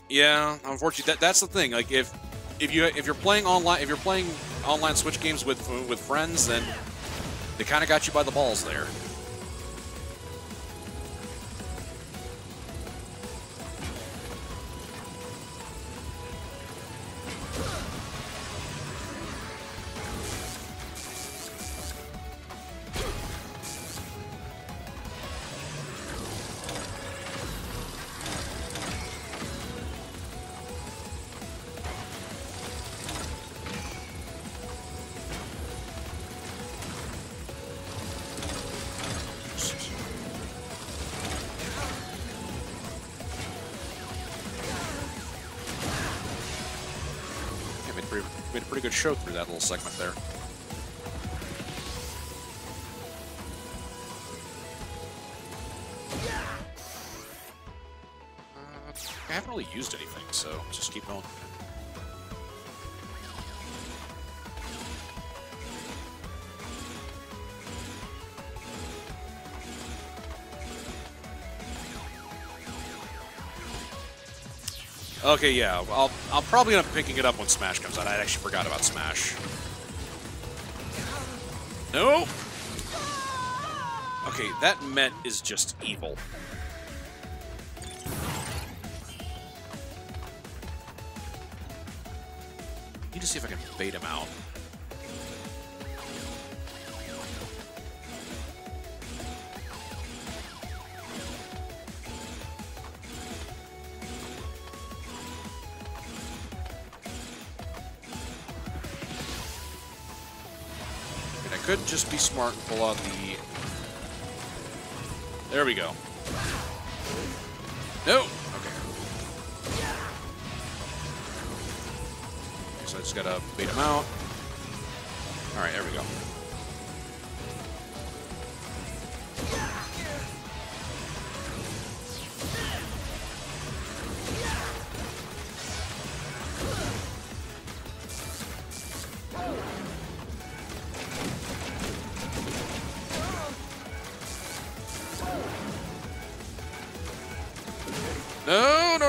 Yeah, unfortunately, that's the thing. Like, if you're playing online Switch games with friends, then they kind of got you by the balls there. Made a pretty good show through that little segment there. I haven't really used anything, so just keep going. Okay, yeah, I'll probably end up picking it up when Smash comes out. I actually forgot about Smash. No! Okay, that Met is just evil. Need to see if I can bait him out. Could just be smart and pull out the... There we go. No! Okay. So I just gotta bait him out. Alright, there we go.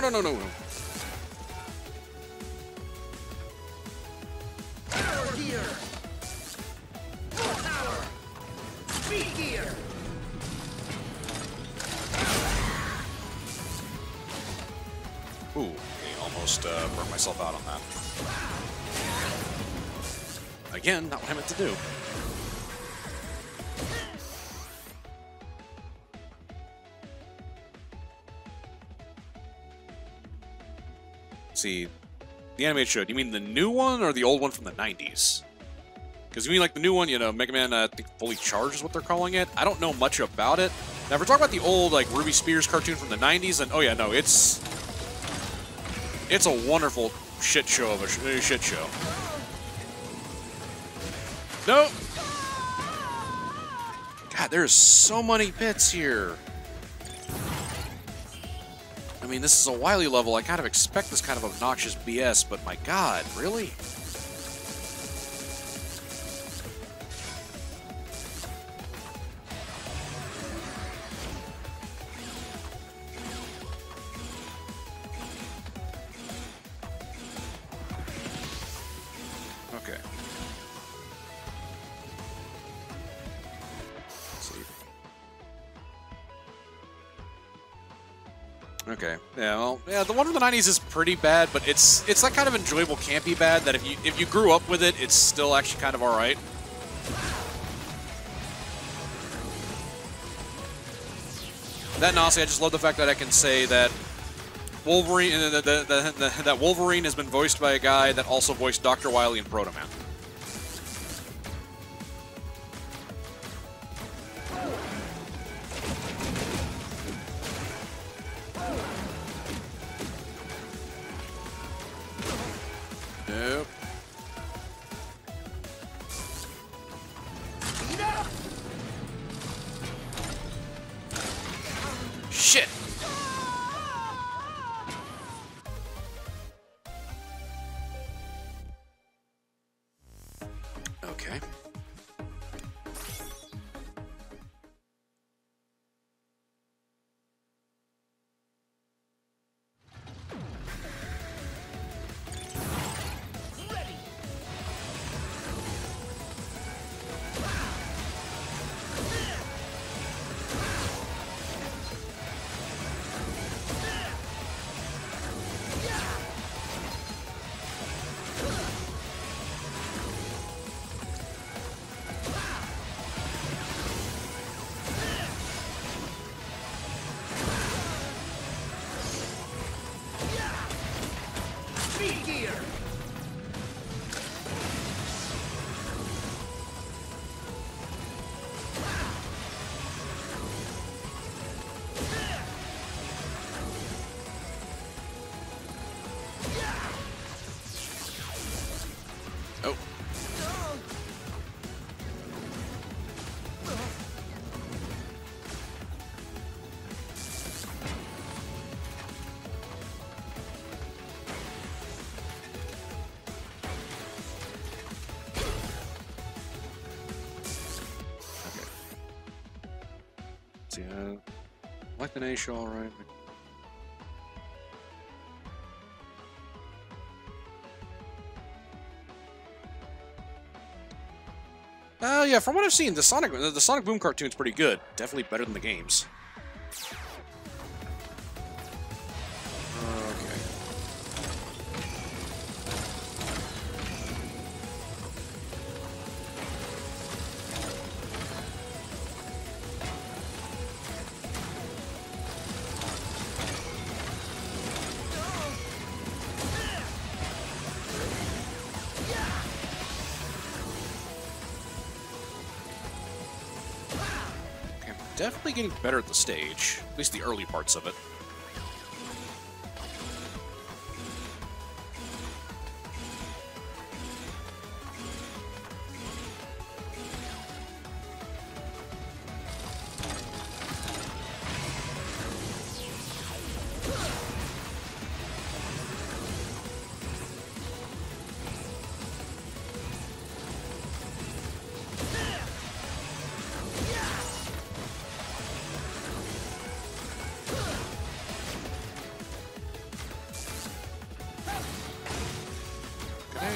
No. Power gear. Power. Speed gear. Ooh, I almost burned myself out on that. Again, not what I meant to do. See, the animated show, do you mean the new one or the old one from the 90s? Because you mean like the new one, you know, Megaman, I think Fully Charged is what they're calling it. I don't know much about it. Now, if we're talking about the old, like, Ruby Spears cartoon from the 90s, then, oh yeah, no, it's a wonderful shit show of a shit show. Nope. God, there's so many pits here. I mean, this is a Wily level. I kind of expect this kind of obnoxious BS, but my God, really? Okay. Let's see. Okay. Yeah. Well. Yeah. The one from the '90s is pretty bad, but it's that kind of enjoyable, campy bad that if you grew up with it, it's still actually kind of all right. That and honestly, I just love the fact that I can say that Wolverine, that Wolverine has been voiced by a guy that also voiced Dr. Wily and Proto Man. Nope. Shit. Okay. Speed gear! Oh. See, like the nation, all right. Yeah, from what I've seen, the Sonic Boom cartoon's pretty good. Definitely better than the games. Okay. Okay, I'm definitely getting better at the stage. At least the early parts of it. Okay.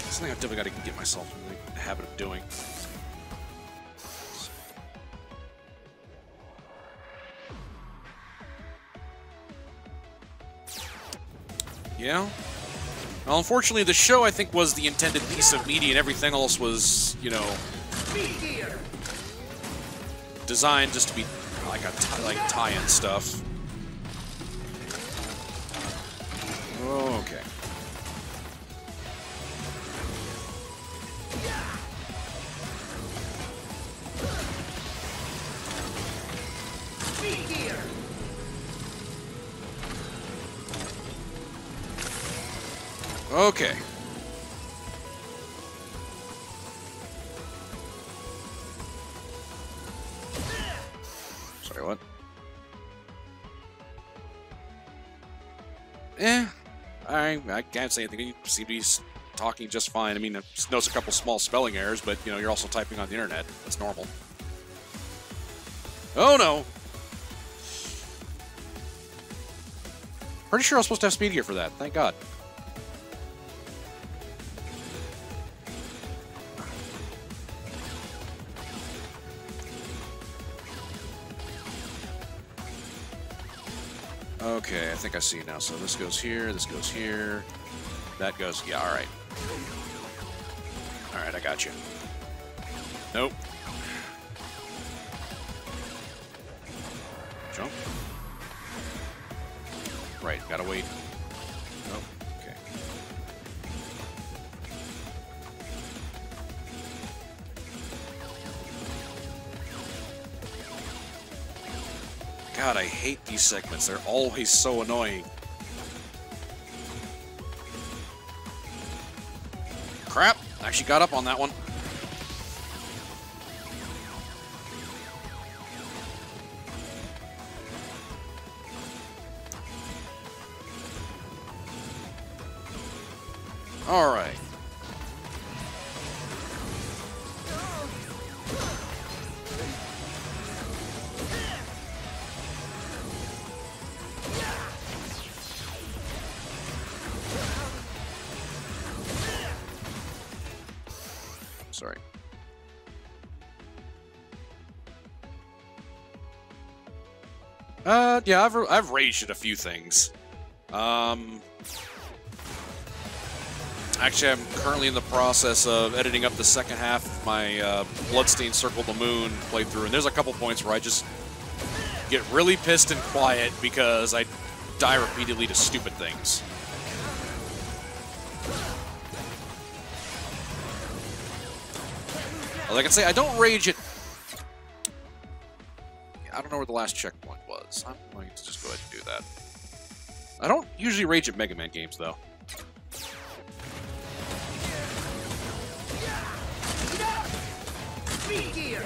Something I've definitely got to get myself in the habit of doing. Yeah. Well, unfortunately, the show, I think, was the intended piece of media, and everything else was, you know, designed just to be like tie-in stuff. Okay. Okay. Sorry, what? I can't say anything. You seem to be talking just fine. I mean, I just noticed a couple small spelling errors, but, you know, you're also typing on the internet. That's normal. Oh, no! Pretty sure I was supposed to have speed gear for that. Thank God. Okay, I think I see now. So this goes here, that goes, yeah, alright. Alright, I got you. Nope. Jump. Right, gotta wait. Nope, okay. God, I hate these segments. They're always so annoying. Crap! Actually got up on that one. All right. Sorry. Yeah, I've raged at a few things. Actually, I'm currently in the process of editing up the second half of my Bloodstained Circle the Moon playthrough, and there's a couple points where I just get really pissed and quiet because I die repeatedly to stupid things. Like I say, I don't rage at... I don't know where the last checkpoint was. I'm going to just go ahead and do that. I don't usually rage at Mega Man games, though. Speed gear!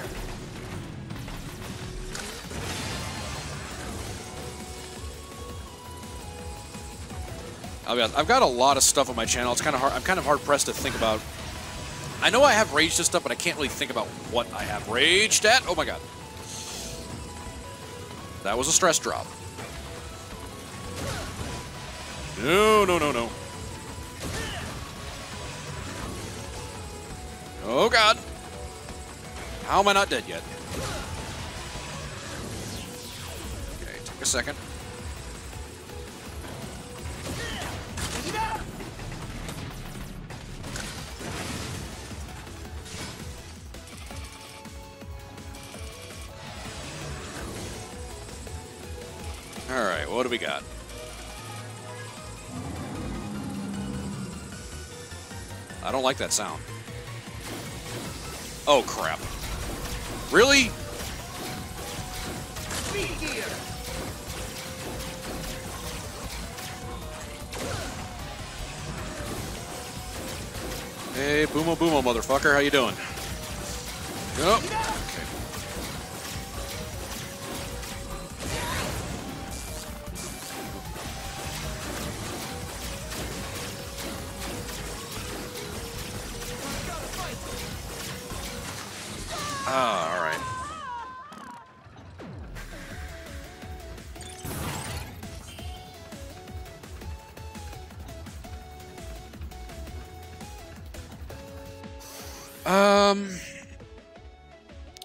I'll be honest, I've got a lot of stuff on my channel. It's kind of hard. I'm kind of hard pressed to think about. I know I have raged at stuff, but I can't really think about what I have raged at. Oh my god, that was a stress drop. No, no, no, no. Oh god, how am I not dead yet? Okay, take a second. Alright, what do we got? I don't like that sound. Oh, crap. Really? Speed gear! Hey, Boomo Boomo, motherfucker. How you doing? Oh, okay. Ah, all right.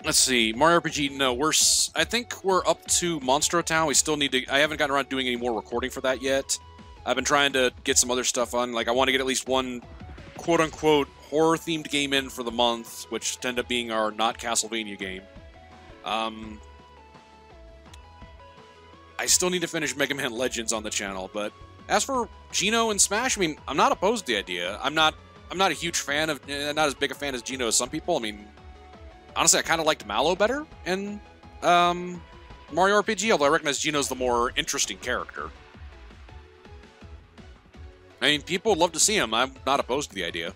Let's see. Mario RPG. No, I think we're up to Monstro Town. We still need to. I haven't gotten around to doing any more recording for that yet. I've been trying to get some other stuff on. Like, I want to get at least one quote-unquote horror-themed game in for the month, which ended up being our not Castlevania game. I still need to finish Mega Man Legends on the channel, but as for Geno and Smash, I mean, I'm not opposed to the idea. I'm not a huge fan of, not as big a fan as Geno as some people. I mean, honestly, I kind of liked Mallow better in Mario RPG, although I recognize Geno's the more interesting character. I mean, people would love to see him. I'm not opposed to the idea.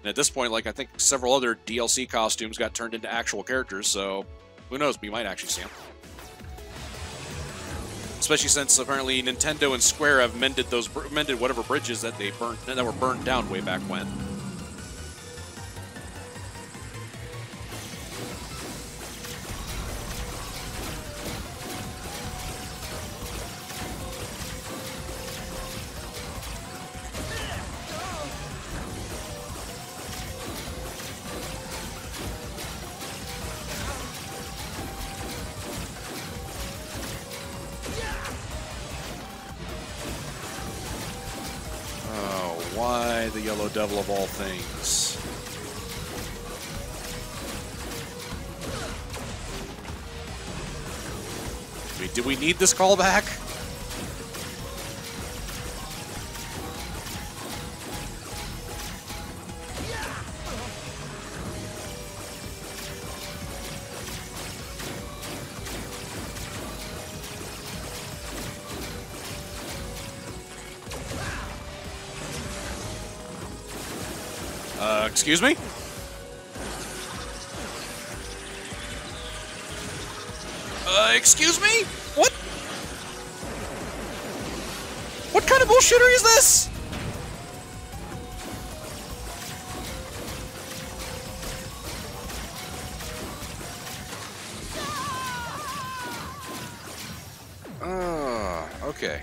And at this point, like, I think several other DLC costumes got turned into actual characters, so who knows? We might actually see him. Especially since apparently Nintendo and Square have mended whatever bridges that were burned down way back when. Why the Yellow Devil of all things? Do we need this callback? Excuse me? Excuse me? What? What kind of bullshitter is this? Okay.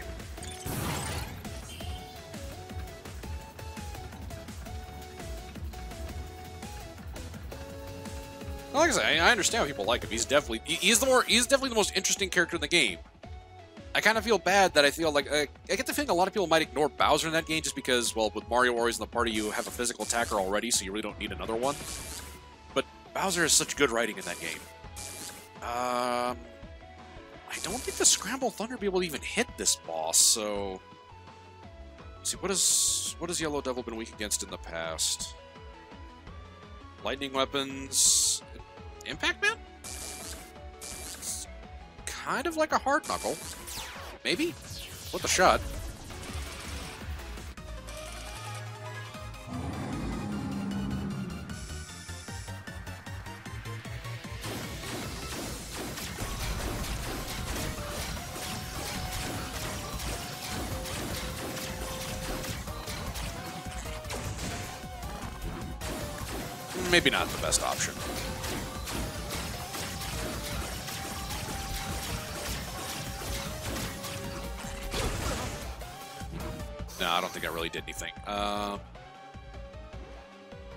Like I say, I understand why people like him. He's definitely the most interesting character in the game. I kind of feel bad that I feel like I get the feeling a lot of people might ignore Bowser in that game just because, well, with Mario always in the party, you have a physical attacker already, so you really don't need another one. But Bowser is such good writing in that game. I don't think the Scramble Thunder will be able to even hit this boss. So, let's see, what has Yellow Devil been weak against in the past? Lightning weapons. Impact Man? It's kind of like a hard knuckle. Maybe? With a shot. Maybe not the best option. No, I don't think I really did anything.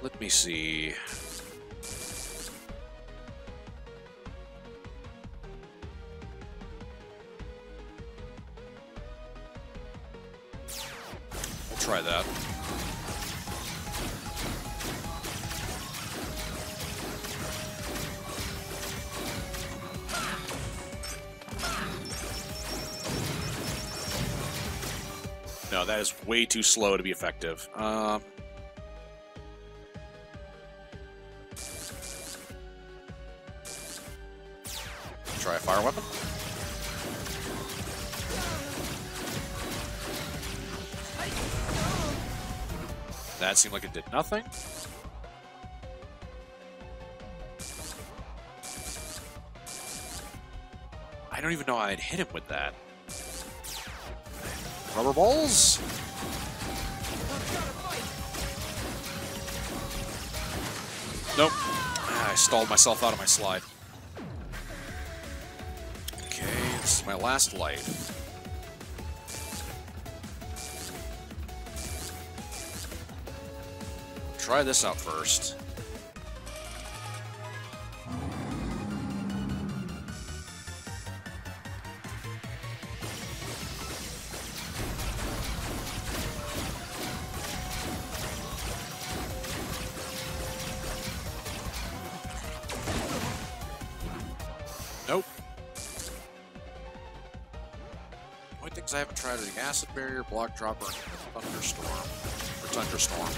Let me see. We'll try that. No, that is way too slow to be effective. Try a fire weapon. That seemed like it did nothing. I don't even know how I'd hit him with that. Rubber balls? Nope. I stalled myself out of my slide. Okay, this is my last life. Try this out first. Nope. Only things I haven't tried are the acid barrier, block dropper, and thunderstorm. Or thunderstorm.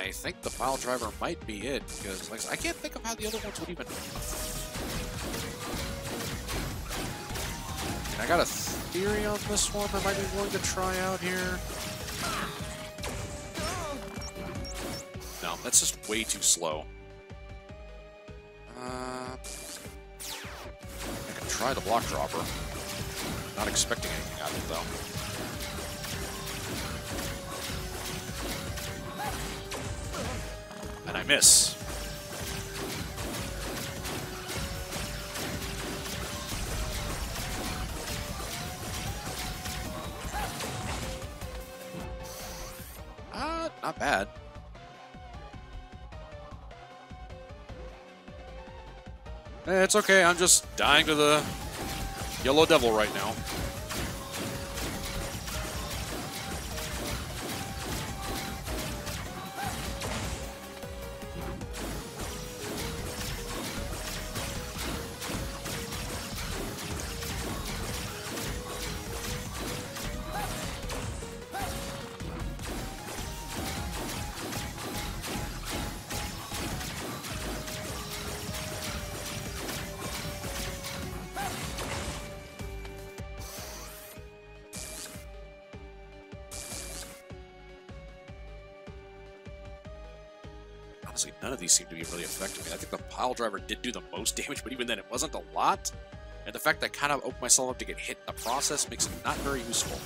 I think the pile driver might be it, because like, I can't think of how the other ones would even... And I got a theory on this one I might be willing to try out here. No, that's just way too slow. I can try the block dropper. Not expecting anything out of it, though. And I miss. Not bad. It's okay, I'm just dying to the Yellow Devil right now. Honestly, none of these seem to be really affecting me. I think the pile driver did do the most damage, but even then it wasn't a lot. And the fact that I kind of opened myself up to get hit in the process makes it not very useful.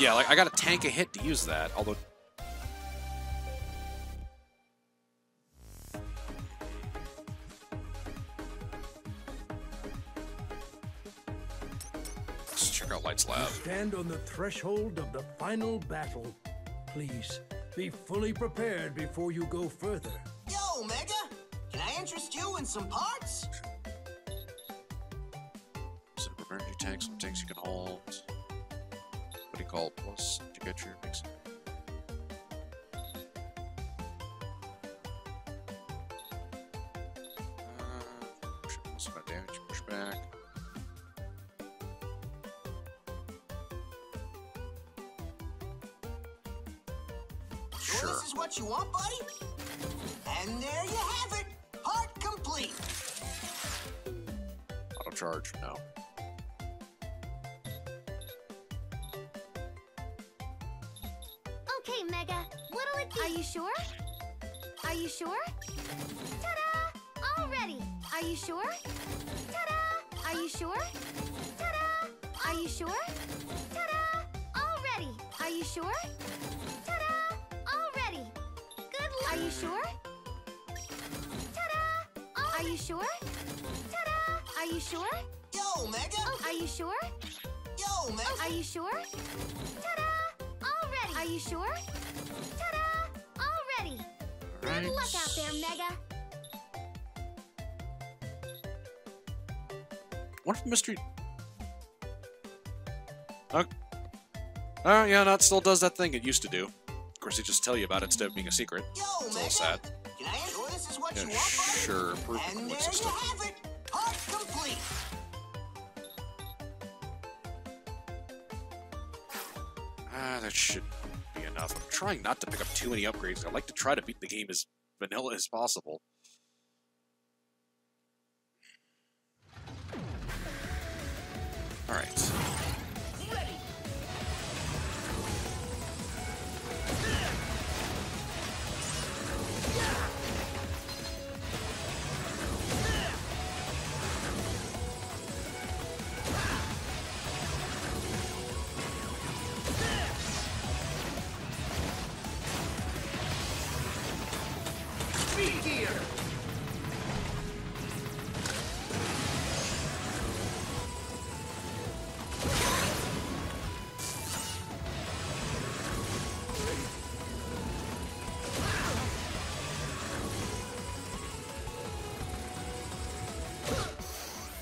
Yeah, like I gotta tank a hit to use that, although... Let's check out Light's lab. Stand on the threshold of the final battle. Please, be fully prepared before you go further. Yo, Mega! Can I interest you in some parts? Set up energy tanks, some tanks you can hold. What do you call it? Plus to get your mix. Most of damage, pushback. Sure. This is what you want, buddy? And there you have it! Part complete! Auto charge, no. Okay, Mega. What'll it be? Are you sure? Are you sure? Ta-da! All ready. Are you sure? Ta-da! Are you sure? Ta-da! Are you sure? Ta-da! All ready. Are you sure? Ta-da! All ready. Good luck. Are you sure? Ta-da! Are you sure? Ta-da! Are you sure? Yo, Mega! Are you sure? Yo, Mega! Are you sure? Ta-da! All ready. Are you sure? Ta-da! All ready. Right. Good luck out there, Mega. What if mystery? Yeah, that still does that thing it used to do. Of course, they just tell you about it instead of being a secret. Yo, It's a Mega! little sad. Can I enjoy this is what Yeah, you want, buddy? sure. Improve the And cooling there system. you have it! Part complete! That should be enough. I'm trying not to pick up too many upgrades. I like to try to beat the game as vanilla as possible. Alright. Speed gear!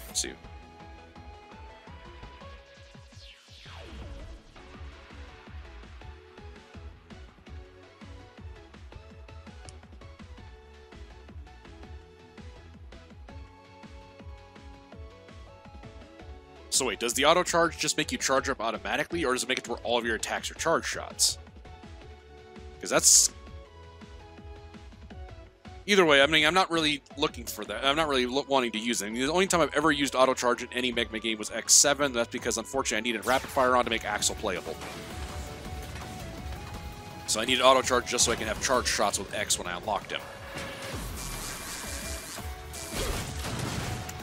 Let's see. So wait, does the auto charge just make you charge up automatically, or does it make it to where all of your attacks are charge shots? Because that's... Either way, I mean, I'm not really looking for that. I'm not really wanting to use it. I mean, the only time I've ever used auto charge in any Megaman game was X7. That's because, unfortunately, I needed rapid fire on to make Axel playable. So I needed auto charge just so I can have charge shots with X when I unlocked him.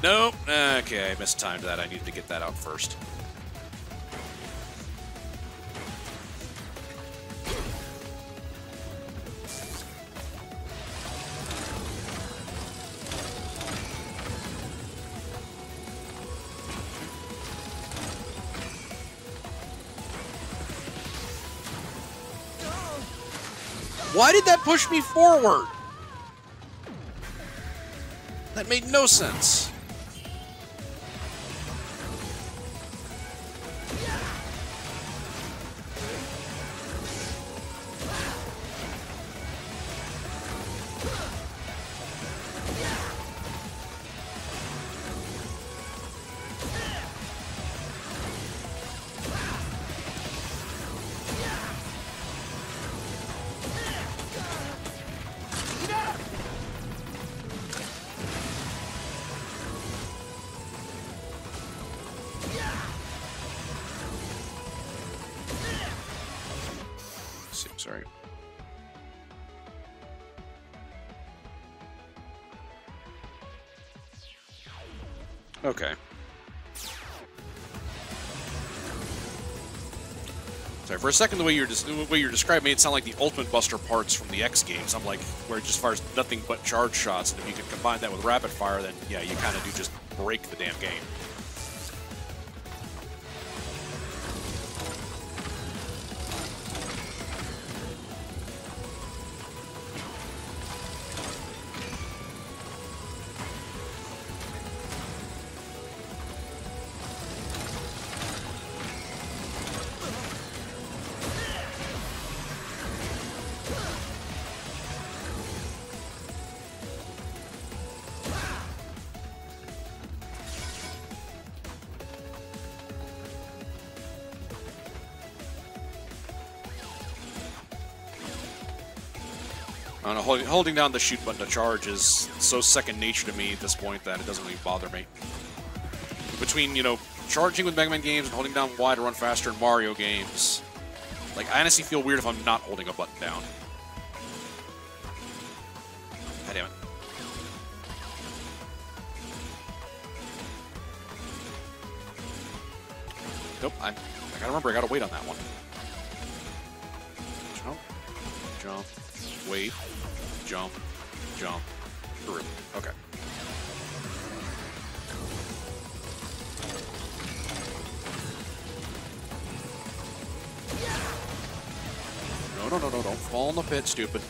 Nope. Okay, I mistimed that. I needed to get that out first. Why did that push me forward? That made no sense. Sorry. Okay. Sorry, for a second, the way you're describing it sounded like the Ultimate Buster parts from the X games. I'm like, where it just fires nothing but charge shots, and if you can combine that with rapid fire, then yeah, you kind of do just break the damn game. I don't know, holding down the shoot button to charge is so second nature to me at this point that it doesn't really bother me. Between, you know, charging with Mega Man games and holding down Y to run faster in Mario games, like, I honestly feel weird if I'm not holding a button down. God damn it. Nope, I gotta remember, I gotta wait on that one. Jump, jump, wait, jump, jump, through. Okay. No, don't fall in the pit, stupid.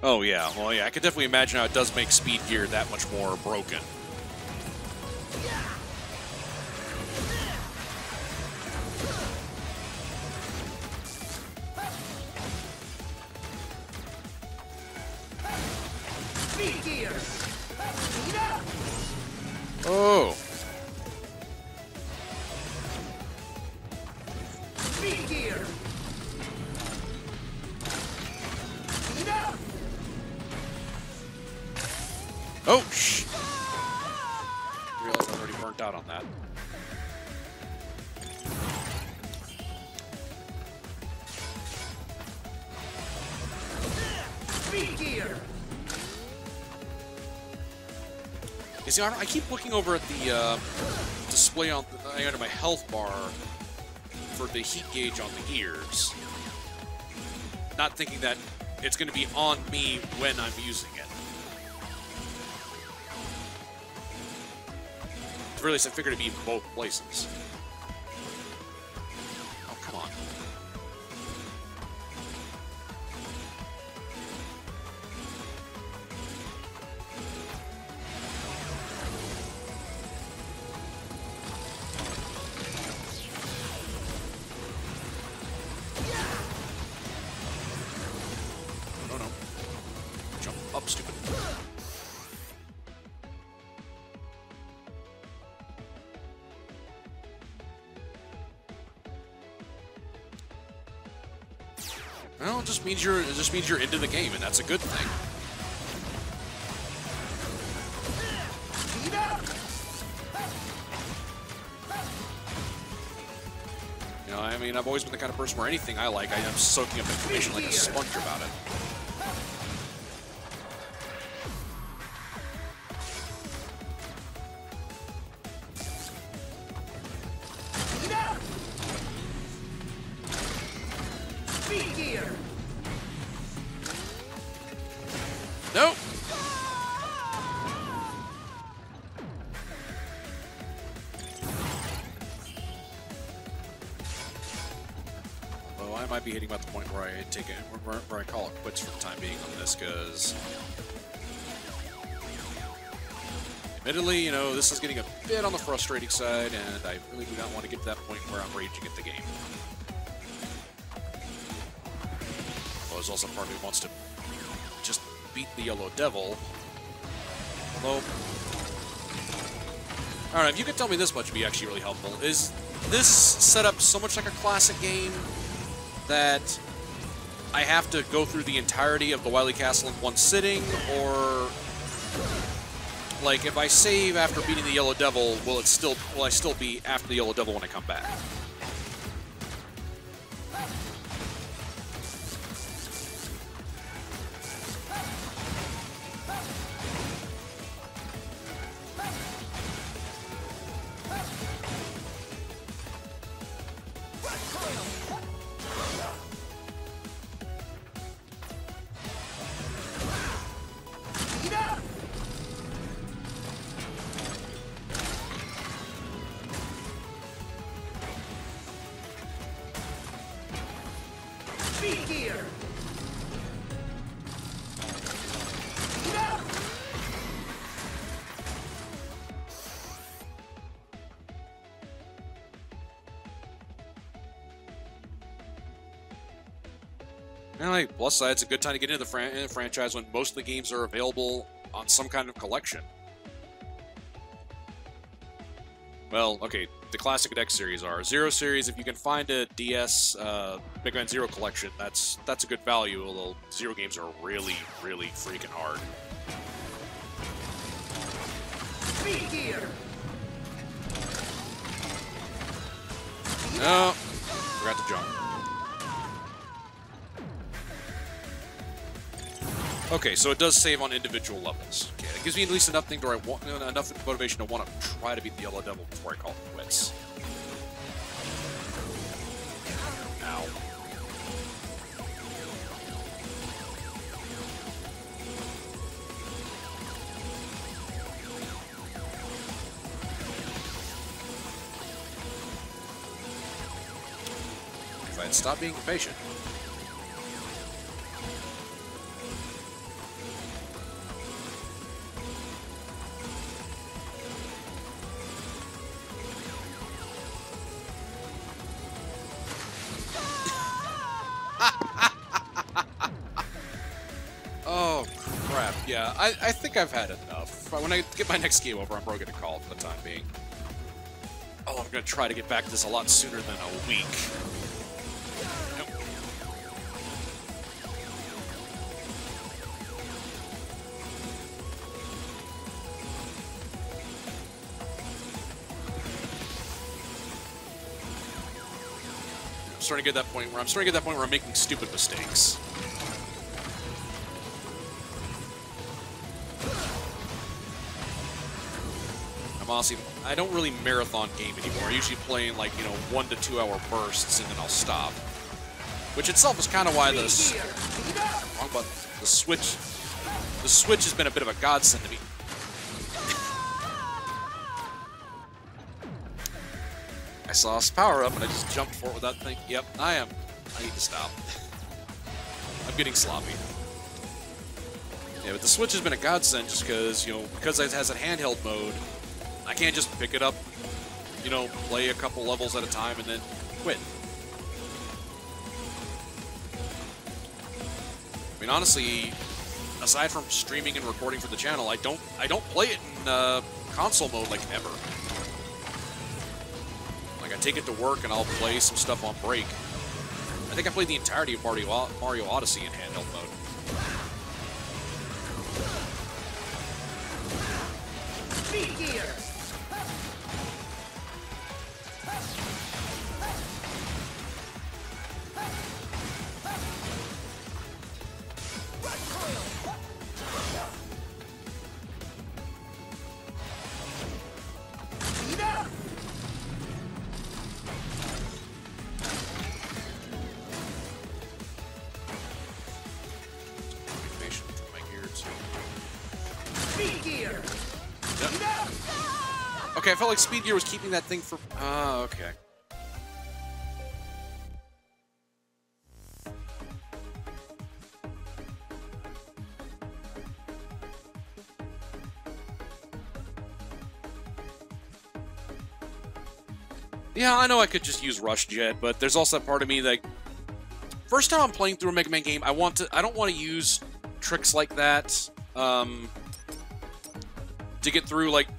Oh yeah, well yeah, I could definitely imagine how it does make Speed Gear that much more broken. Speed Gear! Oh! Speed Gear! Oh, shh! I realized I already burnt out on that. Speed Gear! You see, I keep looking over at the display on under my health bar for the heat gauge on the gears, not thinking that it's going to be on me when I'm using it. At the very least, I figured it'd be in both places. Oh, come on. Well, it just means you're into the game, and that's a good thing. You know, I mean, I've always been the kind of person where anything I like, I am soaking up information like a sponge about it. Nope. Well, I might be hitting about the point where I take it, where I call it quits for the time being on this, because admittedly, you know, this is getting a bit on the frustrating side, and I really do not want to get to that point where I'm raging at the game. Well, there's also part of me who wants to just beat the Yellow Devil. Although, I don't know, if you could tell me this much would be actually really helpful. Is this set up so much like a classic game that I have to go through the entirety of the Wily Castle in one sitting, or like if I save after beating the Yellow Devil, will I still be after the Yellow Devil when I come back? And like, plus side, it's a good time to get into the franchise when most of the games are available on some kind of collection. Well, okay, the classic X series are. Zero series, if you can find a DS Megaman Zero collection, that's a good value, although Zero games are really, really freaking hard. No, forgot to jump. Okay, so it does save on individual levels. Okay, it gives me at least enough enough motivation to want to try to beat the Yellow Devil before I call it quits. Ow. If I had stopped being impatient. Oh, crap. Yeah, I think I've had enough. When I get my next game over, I'm probably going to call it for the time being. Oh, I'm going to try to get back to this a lot sooner than a week. Nope. I'm starting to get that point where I'm making stupid mistakes. Honestly, I don't really marathon game anymore. I usually play in like, 1 to 2 hour bursts and then I'll stop. Which itself is kind of why the Switch has been a bit of a godsend to me. I saw a power up and I just jumped for it without thinking. Yep, I need to stop. I'm getting sloppy. Yeah, but the Switch has been a godsend just because it has a handheld mode. I can't just pick it up, play a couple levels at a time and then quit. I mean, honestly, aside from streaming and recording for the channel, I don't play it in console mode like ever. Like I take it to work and I'll play some stuff on break, think I played the entirety of Mario Odyssey in handheld mode. Speed gear! Okay, I felt like Speed Gear was keeping that thing for... Oh, okay. Yeah, I know I could just use Rush Jet, but there's also that part of me that... First time I'm playing through a Mega Man game, I don't want to use tricks like that to get through, like...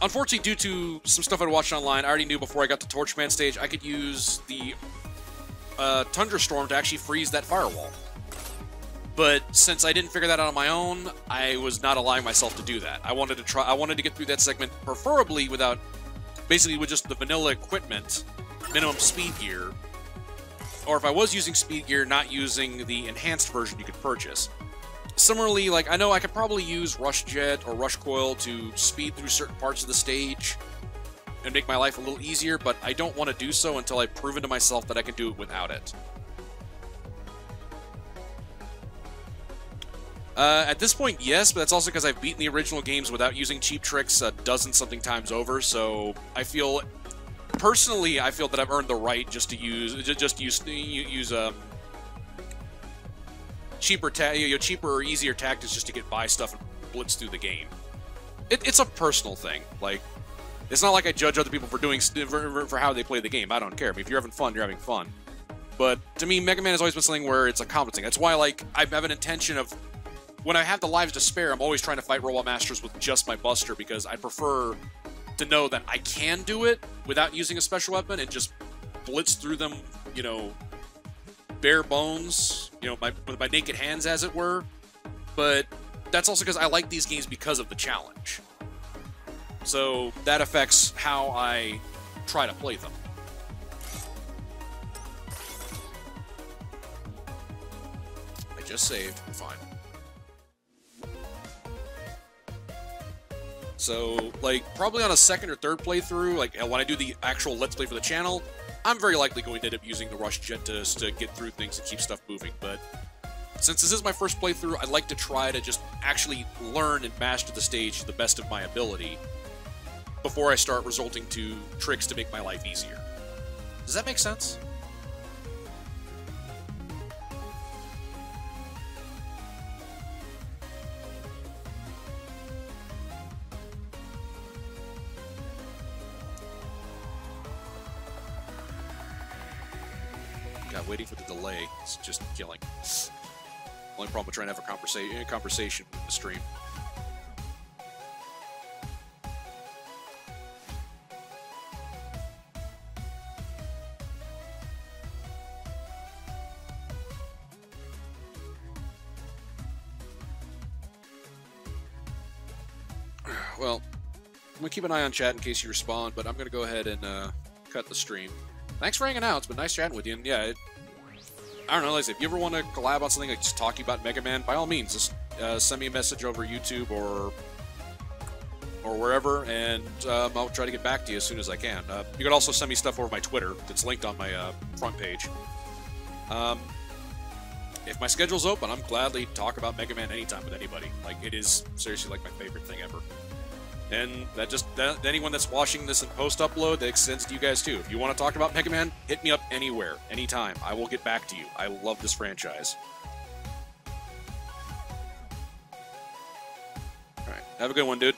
Unfortunately, due to some stuff I'd watched online, I already knew before I got to Torchman stage, I could use the Tundra Storm to actually freeze that firewall. But since I didn't figure that out on my own, I was not allowing myself to do that. I wanted to get through that segment, preferably without, basically with just the vanilla equipment, minimum speed gear. Or if I was using speed gear, not using the enhanced version you could purchase. Similarly, like, I know I could probably use Rush Jet or Rush Coil to speed through certain parts of the stage and make my life a little easier, but I don't want to do so until I've proven to myself that I can do it without it. At this point, yes, but that's also because I've beaten the original games without using cheap tricks a dozen-something times over, so I feel... Personally, I feel that I've earned the right just to use cheaper or easier tactics just to get by stuff and blitz through the game. It's a personal thing. Like, it's not like I judge other people for how they play the game. I don't care. I mean, if you're having fun, you're having fun. But to me, Mega Man has always been something where it's a confidence thing. That's why, like, I have an intention of, when I have the lives to spare, I'm always trying to fight Robot Masters with just my Buster, because I prefer to know that I can do it without using a special weapon and just blitz through them, you know, bare bones, you know, with my naked hands, as it were. But that's also because I like these games because of the challenge. So that affects how I try to play them. I just saved. Fine. So, like, probably on a second or third playthrough, like, when I do the actual Let's Play for the channel, I'm very likely going to end up using the Rush Jet to get through things and keep stuff moving. But since this is my first playthrough, I'd like to try to just actually learn and master the stage to the best of my ability before I start resorting to tricks to make my life easier. Does that make sense? God, waiting for the delay is just killing. Only problem with trying to have a conversation with the stream. Well, I'm going to keep an eye on chat in case you respond, but I'm going to go ahead and cut the stream. Thanks for hanging out. It's been nice chatting with you. And yeah, I don't know, like, if you ever want to collab on something, like just talking about Mega Man, by all means, just send me a message over YouTube or wherever, and I'll try to get back to you as soon as I can. You can also send me stuff over my Twitter. It's linked on my front page. If my schedule's open, I'm gladly talk about Mega Man anytime with anybody. Like, it is seriously like my favorite thing ever. And anyone that's watching this in post-upload, that extends to you guys too. If you want to talk about Mega Man, hit me up anywhere, anytime. I will get back to you. I love this franchise. Alright, have a good one, dude.